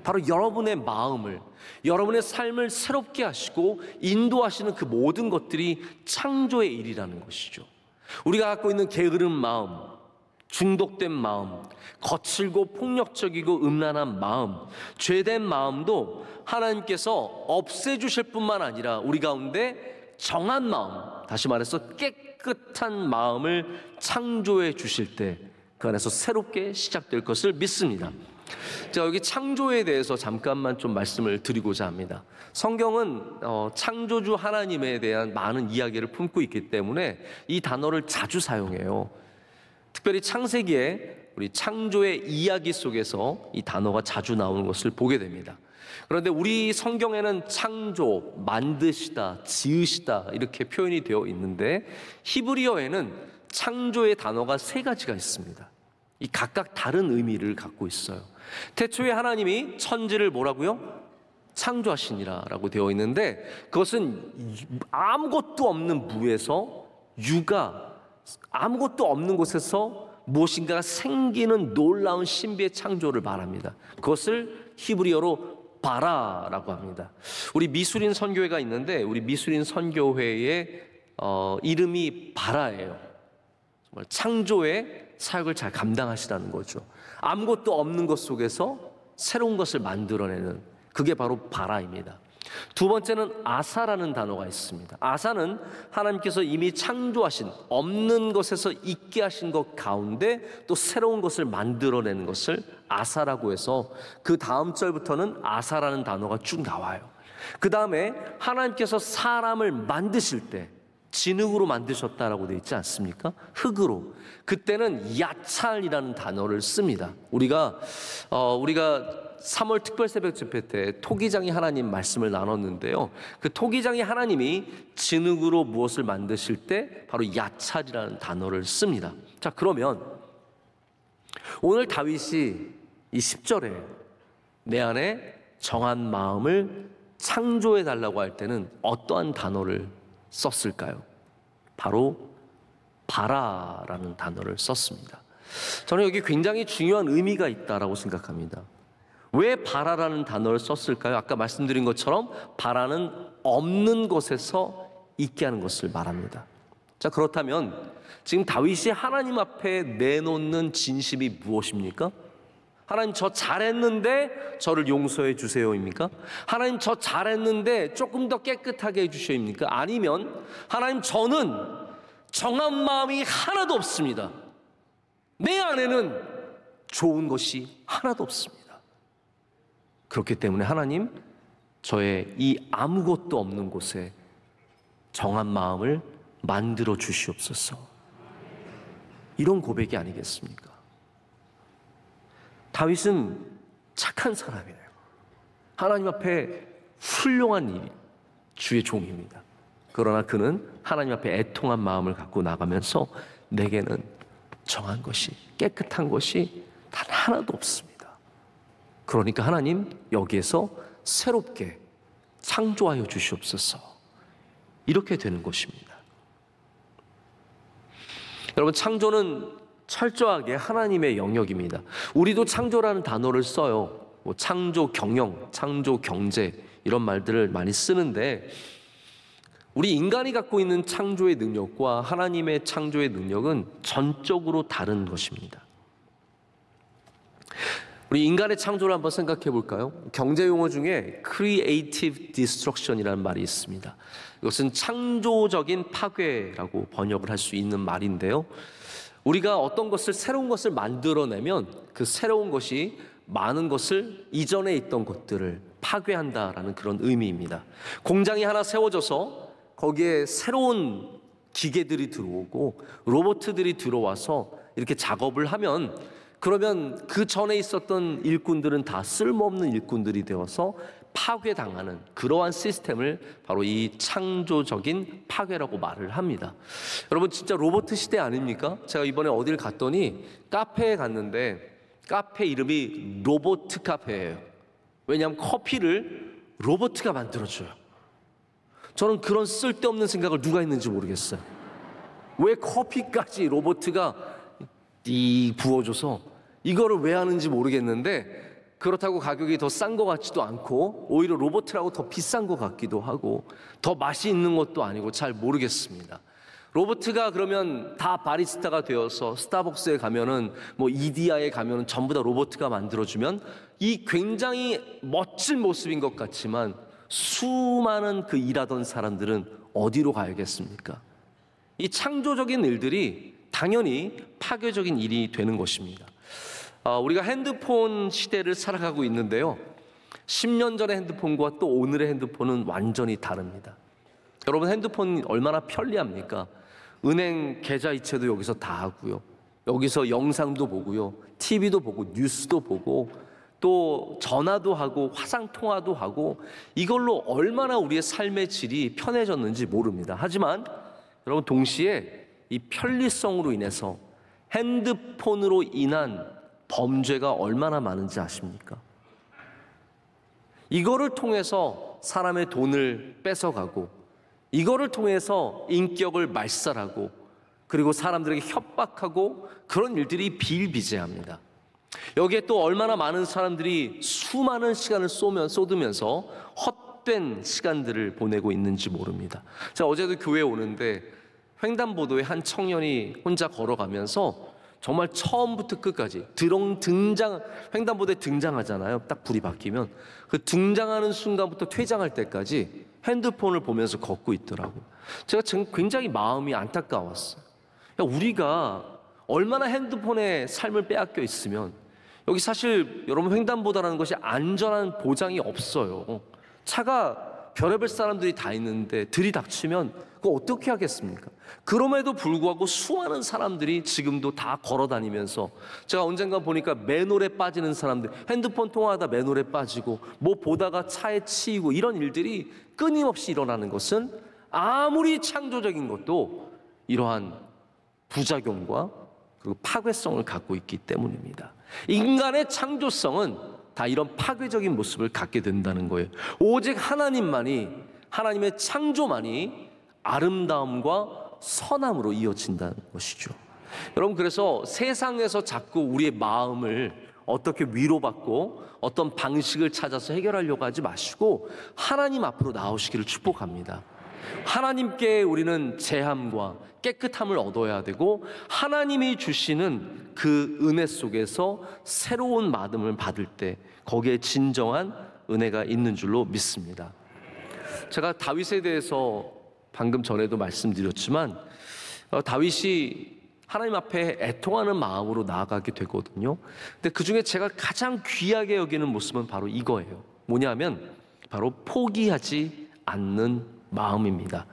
바로 여러분의 마음을, 여러분의 삶을 새롭게 하시고 인도하시는 그 모든 것들이 창조의 일이라는 것이죠. 우리가 갖고 있는 게으른 마음, 중독된 마음, 거칠고 폭력적이고 음란한 마음, 죄된 마음도 하나님께서 없애주실 뿐만 아니라 우리 가운데 정한 마음, 다시 말해서 깨끗한 마음을 창조해 주실 때 그 안에서 새롭게 시작될 것을 믿습니다. 자, 여기 창조에 대해서 잠깐만 좀 말씀을 드리고자 합니다. 성경은 창조주 하나님에 대한 많은 이야기를 품고 있기 때문에 이 단어를 자주 사용해요. 특별히 창세기에 우리 창조의 이야기 속에서 이 단어가 자주 나오는 것을 보게 됩니다. 그런데 우리 성경에는 창조, 만드시다, 지으시다 이렇게 표현이 되어 있는데 히브리어에는 창조의 단어가 3가지가 있습니다. 이 각각 다른 의미를 갖고 있어요. 태초에 하나님이 천지를 뭐라고요? 창조하시니라 라고 되어 있는데 그것은 아무것도 없는 무에서 유가, 아무것도 없는 곳에서 무엇인가가 생기는 놀라운 신비의 창조를 말합니다. 그것을 히브리어로 바라라고 합니다. 우리 미술인 선교회가 있는데 우리 미술인 선교회의 이름이 바라예요. 정말 창조의 사역을 잘 감당하시라는 거죠. 아무것도 없는 것 속에서 새로운 것을 만들어내는, 그게 바로 바라입니다. 두 번째는 아사라는 단어가 있습니다. 아사는 하나님께서 이미 창조하신, 없는 것에서 있게 하신 것 가운데 또 새로운 것을 만들어내는 것을 아사라고 해서 그 다음 절부터는 아사라는 단어가 쭉 나와요. 그 다음에 하나님께서 사람을 만드실 때 진흙으로 만드셨다라고 되어 있지 않습니까? 흙으로. 그때는 야찰이라는 단어를 씁니다. 우리가 3월 특별 새벽 집회 때 토기장이 하나님 말씀을 나눴는데요. 그 토기장이 하나님이 진흙으로 무엇을 만드실 때 바로 야찰이라는 단어를 씁니다. 자, 그러면 오늘 다윗이 이 10절에 내 안에 정한 마음을 창조해 달라고 할 때는 어떠한 단어를 썼을까요? 바로 바라라는 단어를 썼습니다. 저는 여기 굉장히 중요한 의미가 있다라고 생각합니다. 왜 바라라는 단어를 썼을까요? 아까 말씀드린 것처럼 바라는 없는 것에서 있게 하는 것을 말합니다. 자, 그렇다면 지금 다윗이 하나님 앞에 내놓는 진심이 무엇입니까? 하나님, 저 잘했는데 저를 용서해 주세요입니까? 하나님, 저 잘했는데 조금 더 깨끗하게 해주셔입니까? 아니면 하나님, 저는 정한 마음이 하나도 없습니다. 내 안에는 좋은 것이 하나도 없습니다. 그렇기 때문에 하나님, 저의 이 아무것도 없는 곳에 정한 마음을 만들어 주시옵소서. 이런 고백이 아니겠습니까? 다윗은 착한 사람이에요. 하나님 앞에 훌륭한 주의 종입니다. 그러나 그는 하나님 앞에 애통한 마음을 갖고 나가면서 내게는 정한 것이, 깨끗한 것이 단 하나도 없습니다. 그러니까 하나님, 여기에서 새롭게 창조하여 주시옵소서. 이렇게 되는 것입니다. 여러분, 창조는 철저하게 하나님의 영역입니다. 우리도 창조라는 단어를 써요. 뭐 창조 경영, 창조 경제 이런 말들을 많이 쓰는데 우리 인간이 갖고 있는 창조의 능력과 하나님의 창조의 능력은 전적으로 다른 것입니다. 우리 인간의 창조를 한번 생각해 볼까요? 경제 용어 중에 creative destruction이라는 말이 있습니다. 이것은 창조적인 파괴라고 번역을 할 수 있는 말인데요. 우리가 어떤 것을 새로운 것을 만들어내면 그 새로운 것이 많은 것을 이전에 있던 것들을 파괴한다라는 그런 의미입니다. 공장이 하나 세워져서 거기에 새로운 기계들이 들어오고 로봇들이 들어와서 이렇게 작업을 하면 그러면 그 전에 있었던 일꾼들은 다 쓸모없는 일꾼들이 되어서 파괴당하는 그러한 시스템을 바로 이 창조적인 파괴라고 말을 합니다. 여러분 진짜 로봇 시대 아닙니까? 제가 이번에 어딜 갔더니 카페에 갔는데 카페 이름이 로봇 카페예요. 왜냐하면 커피를 로봇가 만들어줘요. 저는 그런 쓸데없는 생각을 누가 했는지 모르겠어요. 왜 커피까지 로봇가 부어줘서 이거를 왜 하는지 모르겠는데 그렇다고 가격이 더 싼 것 같지도 않고 오히려 로봇이라고 더 비싼 것 같기도 하고 더 맛이 있는 것도 아니고 잘 모르겠습니다. 로봇가 그러면 다 바리스타가 되어서 스타벅스에 가면은 뭐 이디야에 가면은 전부 다 로봇가 만들어주면 이 굉장히 멋진 모습인 것 같지만 수많은 그 일하던 사람들은 어디로 가야겠습니까? 이 창조적인 일들이 당연히 파괴적인 일이 되는 것입니다. 우리가 핸드폰 시대를 살아가고 있는데요. 10년 전의 핸드폰과 또 오늘의 핸드폰은 완전히 다릅니다. 여러분 핸드폰 얼마나 편리합니까? 은행 계좌 이체도 여기서 다 하고요. 여기서 영상도 보고요. TV도 보고 뉴스도 보고 또 전화도 하고 화상통화도 하고 이걸로 얼마나 우리의 삶의 질이 편해졌는지 모릅니다. 하지만 여러분 동시에 이 편리성으로 인해서 핸드폰으로 인한 범죄가 얼마나 많은지 아십니까? 이거를 통해서 사람의 돈을 뺏어가고 이거를 통해서 인격을 말살하고 그리고 사람들에게 협박하고 그런 일들이 비일비재합니다. 여기에 또 얼마나 많은 사람들이 수많은 시간을 쏟으면서 헛된 시간들을 보내고 있는지 모릅니다. 제가 어제도 교회에 오는데 횡단보도에 한 청년이 혼자 걸어가면서 정말 처음부터 끝까지 횡단보도에 등장하잖아요. 딱 불이 바뀌면 그 등장하는 순간부터 퇴장할 때까지 핸드폰을 보면서 걷고 있더라고요. 제가 굉장히 마음이 안타까웠어요. 우리가 얼마나 핸드폰에 삶을 빼앗겨 있으면 여기 사실 여러분 횡단보도라는 것이 안전한 보장이 없어요. 차가 별의별 사람들이 다 있는데 들이닥치면 그거 어떻게 하겠습니까? 그럼에도 불구하고 수많은 사람들이 지금도 다 걸어다니면서 제가 언젠가 보니까 맨홀에 빠지는 사람들 핸드폰 통화하다 맨홀에 빠지고 뭐 보다가 차에 치이고 이런 일들이 끊임없이 일어나는 것은 아무리 창조적인 것도 이러한 부작용과 그리고 파괴성을 갖고 있기 때문입니다. 인간의 창조성은 다 이런 파괴적인 모습을 갖게 된다는 거예요. 오직 하나님의 창조만이 아름다움과 선함으로 이어진다는 것이죠. 여러분 그래서 세상에서 자꾸 우리의 마음을 어떻게 위로받고 어떤 방식을 찾아서 해결하려고 하지 마시고 하나님 앞으로 나오시기를 축복합니다. 하나님께 우리는 제함과 깨끗함을 얻어야 되고 하나님이 주시는 그 은혜 속에서 새로운 마음을 받을 때 거기에 진정한 은혜가 있는 줄로 믿습니다. 제가 다윗에 대해서 방금 전에도 말씀드렸지만 다윗이 하나님 앞에 애통하는 마음으로 나아가게 되거든요. 근데 그중에 제가 가장 귀하게 여기는 모습은 바로 이거예요. 뭐냐면 바로 포기하지 않는 마음입니다.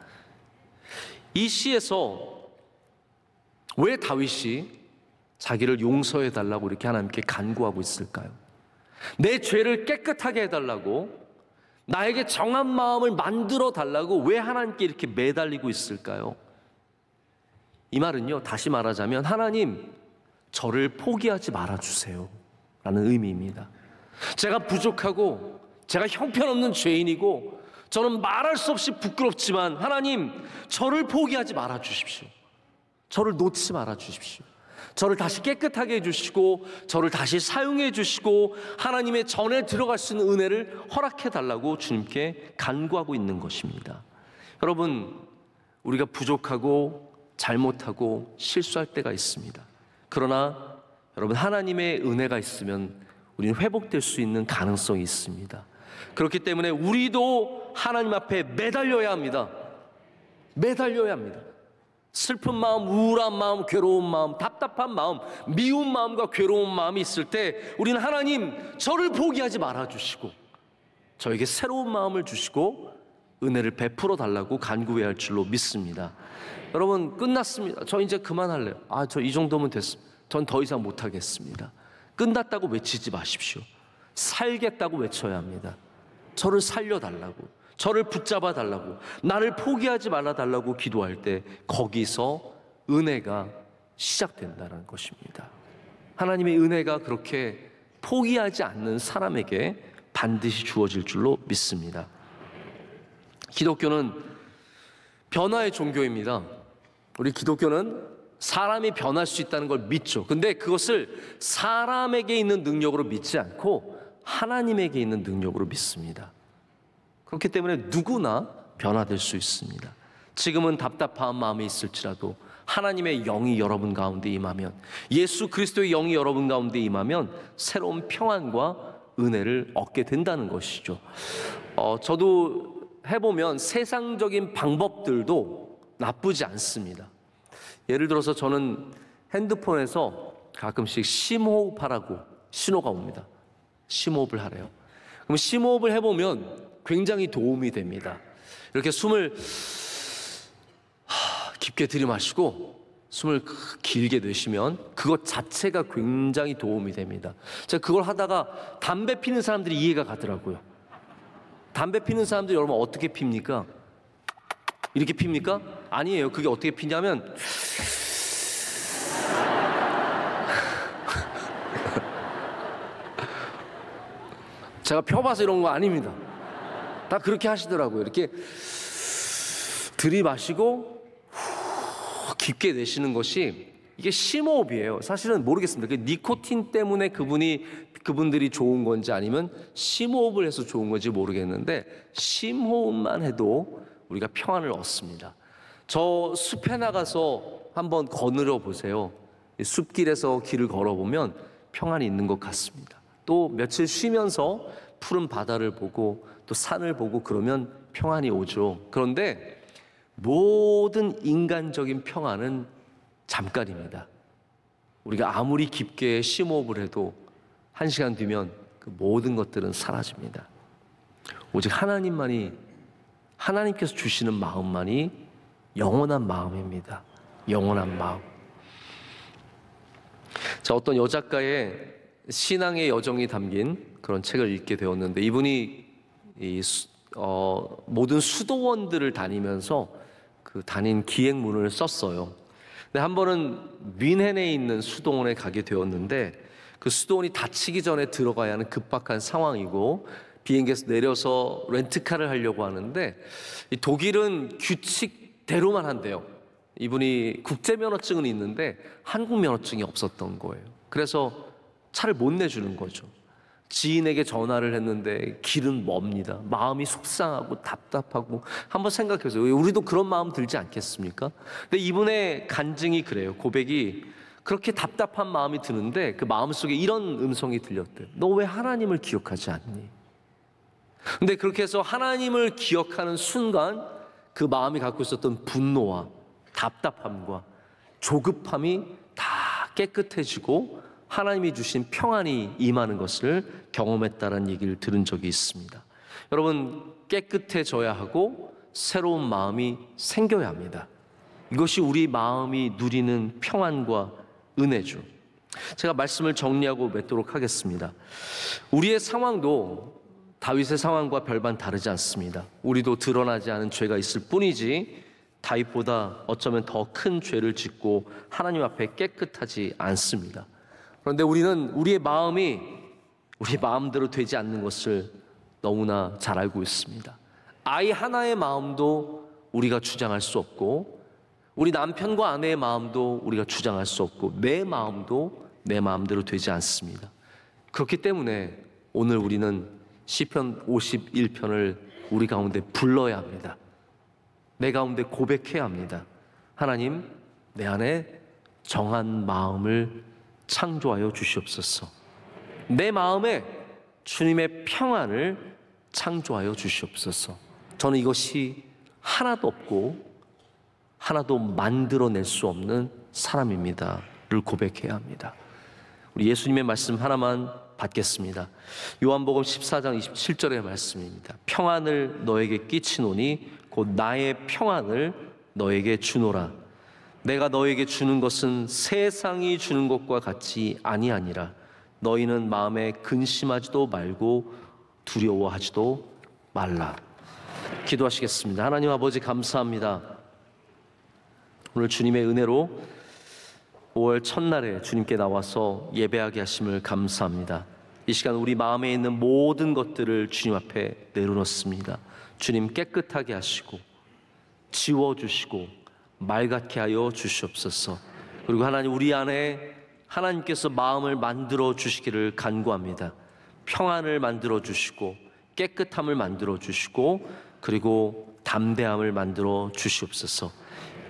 이 시에서 왜 다윗이 자기를 용서해 달라고 이렇게 하나님께 간구하고 있을까요? 내 죄를 깨끗하게 해달라고 나에게 정한 마음을 만들어 달라고 왜 하나님께 이렇게 매달리고 있을까요? 이 말은요, 다시 말하자면 하나님 저를 포기하지 말아주세요 라는 의미입니다. 제가 부족하고 제가 형편없는 죄인이고 저는 말할 수 없이 부끄럽지만 하나님 저를 포기하지 말아주십시오. 저를 놓지 말아주십시오. 저를 다시 깨끗하게 해주시고 저를 다시 사용해 주시고 하나님의 전에 들어갈 수 있는 은혜를 허락해 달라고 주님께 간구하고 있는 것입니다. 여러분, 우리가 부족하고 잘못하고 실수할 때가 있습니다. 그러나 여러분, 하나님의 은혜가 있으면 우리는 회복될 수 있는 가능성이 있습니다. 그렇기 때문에 우리도 하나님 앞에 매달려야 합니다. 매달려야 합니다. 슬픈 마음, 우울한 마음, 괴로운 마음, 답답한 마음, 미운 마음과 괴로운 마음이 있을 때 우리는 하나님, 저를 포기하지 말아주시고 저에게 새로운 마음을 주시고 은혜를 베풀어 달라고 간구해야 할 줄로 믿습니다. 여러분, 끝났습니다. 저 이제 그만할래요. 저 이 정도면 됐습니다. 전 더 이상 못하겠습니다. 끝났다고 외치지 마십시오. 살겠다고 외쳐야 합니다. 저를 살려달라고, 저를 붙잡아 달라고, 나를 포기하지 말아 달라고 기도할 때 거기서 은혜가 시작된다는 것입니다. 하나님의 은혜가 그렇게 포기하지 않는 사람에게 반드시 주어질 줄로 믿습니다. 기독교는 변화의 종교입니다. 우리 기독교는 사람이 변할 수 있다는 걸 믿죠. 근데 그것을 사람에게 있는 능력으로 믿지 않고 하나님에게 있는 능력으로 믿습니다. 그렇기 때문에 누구나 변화될 수 있습니다. 지금은 답답한 마음이 있을지라도 하나님의 영이 여러분 가운데 임하면, 예수 그리스도의 영이 여러분 가운데 임하면 새로운 평안과 은혜를 얻게 된다는 것이죠. 저도 해보면 세상적인 방법들도 나쁘지 않습니다. 예를 들어서 저는 핸드폰에서 가끔씩 심호흡하라고 신호가 옵니다. 심호흡을 하래요. 그럼 심호흡을 해보면 굉장히 도움이 됩니다. 이렇게 숨을 깊게 들이마시고 숨을 길게 내쉬면 그것 자체가 굉장히 도움이 됩니다. 제가 그걸 하다가 담배 피는 사람들이 이해가 가더라고요. 담배 피는 사람들이 여러분 어떻게 핍니까? 이렇게 핍니까? 아니에요. 그게 어떻게 피냐면 제가 펴봐서 이런 거 아닙니다. 다 그렇게 하시더라고요. 이렇게 들이마시고 깊게 내쉬는 것이 이게 심호흡이에요. 사실은 모르겠습니다. 니코틴 때문에 그분들이 좋은 건지 아니면 심호흡을 해서 좋은 건지 모르겠는데 심호흡만 해도 우리가 평안을 얻습니다. 저 숲에 나가서 한번 거닐어 보세요. 숲길에서 길을 걸어보면 평안이 있는 것 같습니다. 또 며칠 쉬면서 푸른 바다를 보고 또 산을 보고 그러면 평안이 오죠. 그런데 모든 인간적인 평안은 잠깐입니다. 우리가 아무리 깊게 심호흡을 해도 1시간 뒤면 그 모든 것들은 사라집니다. 오직 하나님께서 주시는 마음만이 영원한 마음입니다. 영원한 마음. 자, 어떤 여작가의 신앙의 여정이 담긴 그런 책을 읽게 되었는데 이분이 모든 수도원들을 다니면서 그 다닌 기행문을 썼어요. 근데 한 번은 뮌헨에 있는 수도원에 가게 되었는데 그 수도원이 닫히기 전에 들어가야 하는 급박한 상황이고 비행기에서 내려서 렌트카를 하려고 하는데 이 독일은 규칙대로만 한대요. 이분이 국제면허증은 있는데 한국 면허증이 없었던 거예요. 그래서 차를 못 내주는 거죠. 지인에게 전화를 했는데 길은 멉니다. 마음이 속상하고 답답하고 한번 생각해보세요. 우리도 그런 마음 들지 않겠습니까? 근데 이분의 간증이 그래요. 고백이 그렇게 답답한 마음이 드는데 그 마음속에 이런 음성이 들렸대요. 너 왜 하나님을 기억하지 않니? 근데 그렇게 해서 하나님을 기억하는 순간 그 마음이 갖고 있었던 분노와 답답함과 조급함이 다 깨끗해지고 하나님이 주신 평안이 임하는 것을 경험했다는 얘기를 들은 적이 있습니다. 여러분, 깨끗해져야 하고 새로운 마음이 생겨야 합니다. 이것이 우리 마음이 누리는 평안과 은혜죠. 제가 말씀을 정리하고 맺도록 하겠습니다. 우리의 상황도 다윗의 상황과 별반 다르지 않습니다. 우리도 드러나지 않은 죄가 있을 뿐이지 다윗보다 어쩌면 더 큰 죄를 짓고 하나님 앞에 깨끗하지 않습니다. 그런데 우리는 우리의 마음이 우리 마음대로 되지 않는 것을 너무나 잘 알고 있습니다. 아이 하나의 마음도 우리가 주장할 수 없고 우리 남편과 아내의 마음도 우리가 주장할 수 없고 내 마음도 내 마음대로 되지 않습니다. 그렇기 때문에 오늘 우리는 시편 51편을 우리 가운데 불러야 합니다. 내 가운데 고백해야 합니다. 하나님, 내 안에 정한 마음을 창조하여 주시옵소서. 내 마음에 주님의 평안을 창조하여 주시옵소서. 저는 이것이 하나도 없고 하나도 만들어낼 수 없는 사람입니다를 고백해야 합니다. 우리 예수님의 말씀 하나만 받겠습니다. 요한복음 14장 27절의 말씀입니다. 평안을 너에게 끼치노니 곧 나의 평안을 너에게 주노라. 내가 너에게 주는 것은 세상이 주는 것과 같이 아니하니라. 너희는 마음에 근심하지도 말고 두려워하지도 말라. 기도하시겠습니다. 하나님 아버지, 감사합니다. 오늘 주님의 은혜로 5월 첫날에 주님께 나와서 예배하게 하심을 감사합니다. 이 시간 우리 마음에 있는 모든 것들을 주님 앞에 내려놓습니다. 주님, 깨끗하게 하시고 지워주시고 맑게 하여 주시옵소서. 그리고 하나님, 우리 안에 하나님께서 마음을 만들어 주시기를 간구합니다. 평안을 만들어 주시고 깨끗함을 만들어 주시고 그리고 담대함을 만들어 주시옵소서.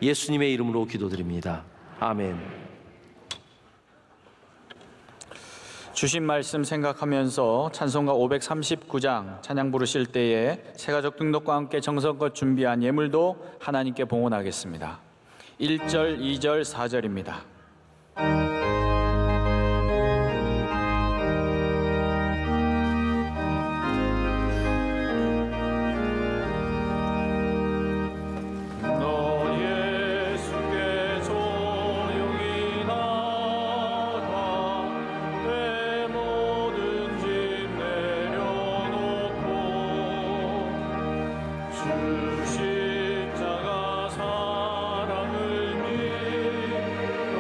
예수님의 이름으로 기도드립니다. 아멘. 주신 말씀 생각하면서 찬송가 539장 찬양 부르실 때에 새가족 등록과 함께 정성껏 준비한 예물도 하나님께 봉헌하겠습니다. 1절, 2절, 4절입니다. 십자가 사랑을 믿어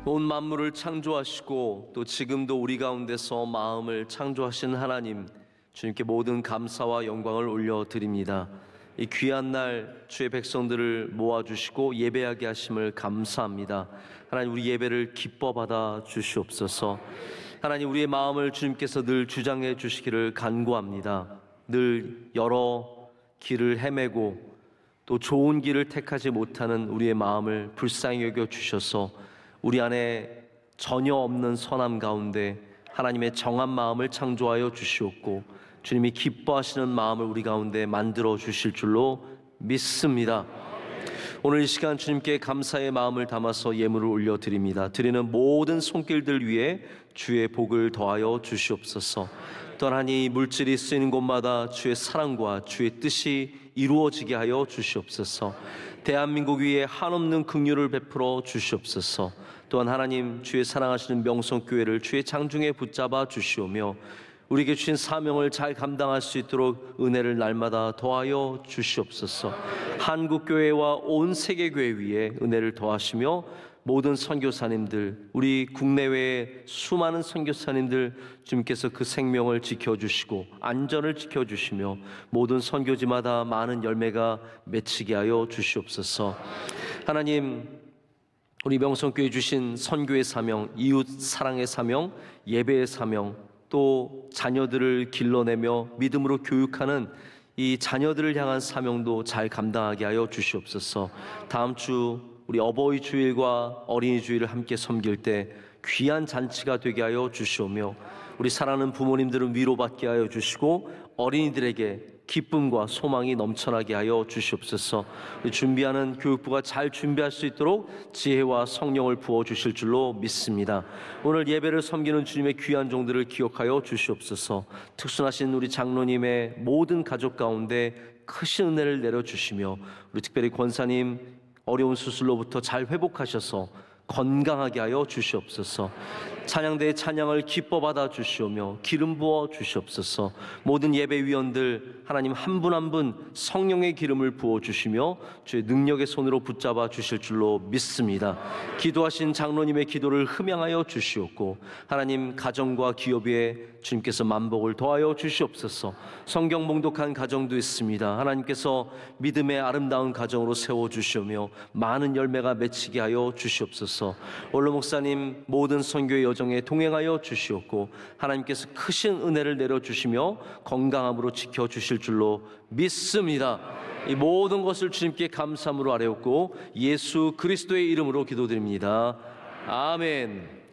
온 만물을 창조하시고 또 지금도 우리 가운데서 마음을 창조하신 하나님, 주님께 모든 감사와 영광을 올려드립니다. 이 귀한 날 주의 백성들을 모아주시고 예배하게 하심을 감사합니다. 하나님, 우리 예배를 기뻐 받아 주시옵소서. 하나님, 우리의 마음을 주님께서 늘 주장해 주시기를 간구합니다. 늘 여러 길을 헤매고 또 좋은 길을 택하지 못하는 우리의 마음을 불쌍히 여겨 주셔서 우리 안에 전혀 없는 선함 가운데 하나님의 정한 마음을 창조하여 주시옵고 주님이 기뻐하시는 마음을 우리 가운데 만들어 주실 줄로 믿습니다. 오늘 이 시간 주님께 감사의 마음을 담아서 예물을 올려드립니다. 드리는 모든 손길들 위에 주의 복을 더하여 주시옵소서. 또 하나님, 물질이 쓰이는 곳마다 주의 사랑과 주의 뜻이 이루어지게 하여 주시옵소서. 대한민국 위에 한없는 긍휼을 베풀어 주시옵소서. 또한 하나님, 주의 사랑하시는 명성교회를 주의 장중에 붙잡아 주시오며 우리에게 주신 사명을 잘 감당할 수 있도록 은혜를 날마다 더하여 주시옵소서. 한국교회와 온 세계교회 위에 은혜를 더하시며 모든 선교사님들, 우리 국내외의 수많은 선교사님들 주님께서 그 생명을 지켜주시고 안전을 지켜주시며 모든 선교지마다 많은 열매가 맺히게 하여 주시옵소서. 하나님, 우리 명성교회 주신 선교의 사명, 이웃 사랑의 사명, 예배의 사명, 또 자녀들을 길러내며 믿음으로 교육하는 이 자녀들을 향한 사명도 잘 감당하게 하여 주시옵소서. 다음 주 우리 어버이 주일과 어린이 주일을 함께 섬길 때 귀한 잔치가 되게 하여 주시오며 우리 사랑하는 부모님들은 위로받게 하여 주시고 어린이들에게 기쁨과 소망이 넘쳐나게 하여 주시옵소서. 준비하는 교육부가 잘 준비할 수 있도록 지혜와 성령을 부어주실 줄로 믿습니다. 오늘 예배를 섬기는 주님의 귀한 종들을 기억하여 주시옵소서. 특순하신 우리 장로님의 모든 가족 가운데 크신 은혜를 내려주시며 우리 특별히 권사님 어려운 수술로부터 잘 회복하셔서 건강하게 하여 주시옵소서. 찬양대의 찬양을 기뻐 받아 주시오며 기름 부어 주시옵소서. 모든 예배위원들 하나님 한 분 한 분 성령의 기름을 부어 주시며 주의 능력의 손으로 붙잡아 주실 줄로 믿습니다. 기도하신 장로님의 기도를 흠양하여 주시옵고 하나님 가정과 기업 위에 주님께서 만복을 더하여 주시옵소서. 성경 봉독한 가정도 있습니다. 하나님께서 믿음의 아름다운 가정으로 세워주시오며 많은 열매가 맺히게 하여 주시옵소서. 원로 목사님 모든 선교의 여정에 동행하여 주시옵고 하나님께서 크신 은혜를 내려주시며 건강함으로 지켜주실 줄로 믿습니다. 이 모든 것을 주님께 감사함으로 아뢰옵고 예수 그리스도의 이름으로 기도드립니다. 아멘.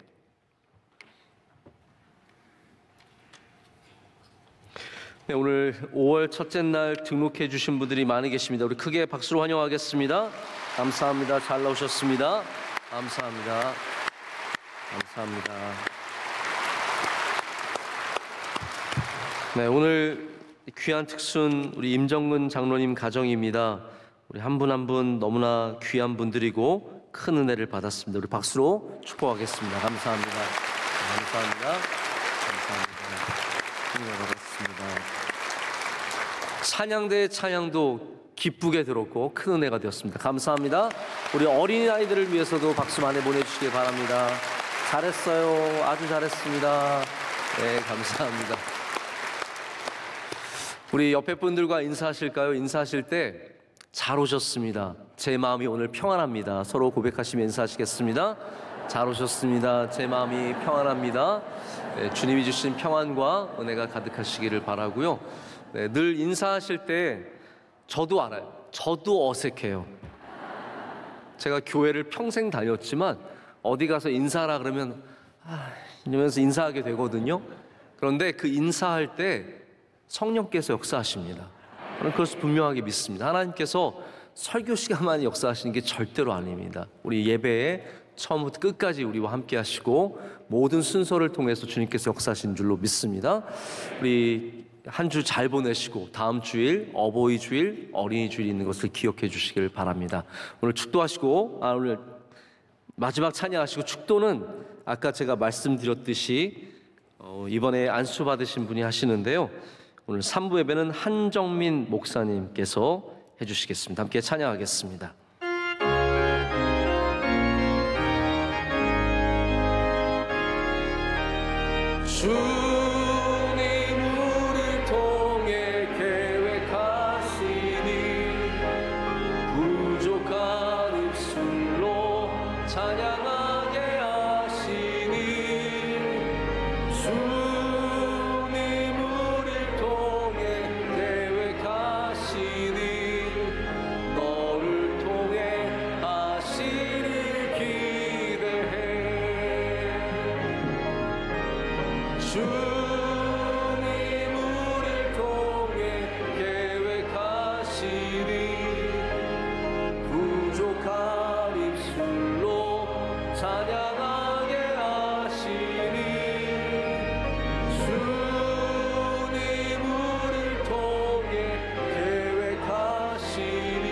네, 오늘 5월 첫째 날 등록해 주신 분들이 많이 계십니다. 우리 크게 박수로 환영하겠습니다. 감사합니다. 잘 나오셨습니다. 감사합니다. 감사합니다. 네, 오늘 귀한 특순 우리 임정근 장로님 가정입니다. 우리 한 분 한 분 너무나 귀한 분들이고 큰 은혜를 받았습니다. 우리 박수로 축복하겠습니다. 감사합니다. 감사합니다. 감사합니다. 은혜 받았습니다. 찬양대의 찬양도 기쁘게 들었고 큰 은혜가 되었습니다. 감사합니다. 우리 어린아이들을 위해서도 박수 많이 보내주시기 바랍니다. 잘했어요. 아주 잘했습니다. 네, 감사합니다. 우리 옆에 분들과 인사하실까요? 인사하실 때 잘 오셨습니다. 제 마음이 오늘 평안합니다. 서로 고백하시며 인사하시겠습니다. 잘 오셨습니다. 제 마음이 평안합니다. 네, 주님이 주신 평안과 은혜가 가득하시기를 바라고요. 네, 늘 인사하실 때 저도 알아요. 저도 어색해요. 제가 교회를 평생 다녔지만 어디 가서 인사하라 그러면 이러면서 인사하게 되거든요. 그런데 그 인사할 때 성령께서 역사하십니다. 저는 그것을 분명하게 믿습니다. 하나님께서 설교 시간만 역사하시는 게 절대로 아닙니다. 우리 예배에 처음부터 끝까지 우리와 함께 하시고 모든 순서를 통해서 주님께서 역사하신 줄로 믿습니다. 우리 한 주 잘 보내시고 다음 주일 어버이 주일 어린이 주일 있는 것을 기억해 주시길 바랍니다. 오늘 축도하시고 오늘 마지막 찬양하시고 축도는 아까 제가 말씀드렸듯이 이번에 안수 받으신 분이 하시는데요. 오늘 3부 예배는 한정민 목사님께서 해주시겠습니다. 함께 찬양하겠습니다. 주님 우리를 통해 계획하시니 부족한 입술로 찬양하게 하시니 주님 우리를 통해 계획하시니 너를 통해 하시길 기대해. 주님 우리를 통해 계획하시니 부족한 입술로 찬양하게 하시니 주님 우리를 통해 계획하시니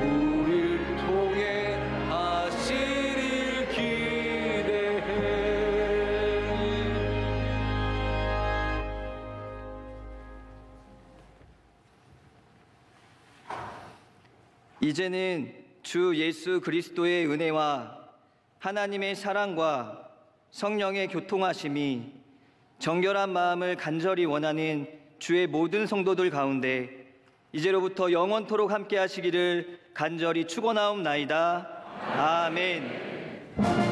우리를 통해 하시길 기대해. 이제는 주 예수 그리스도의 은혜와 하나님의 사랑과 성령의 교통하심이 정결한 마음을 간절히 원하는 주의 모든 성도들 가운데 이제로부터 영원토록 함께 하시기를 간절히 축원하옵나이다. 아멘.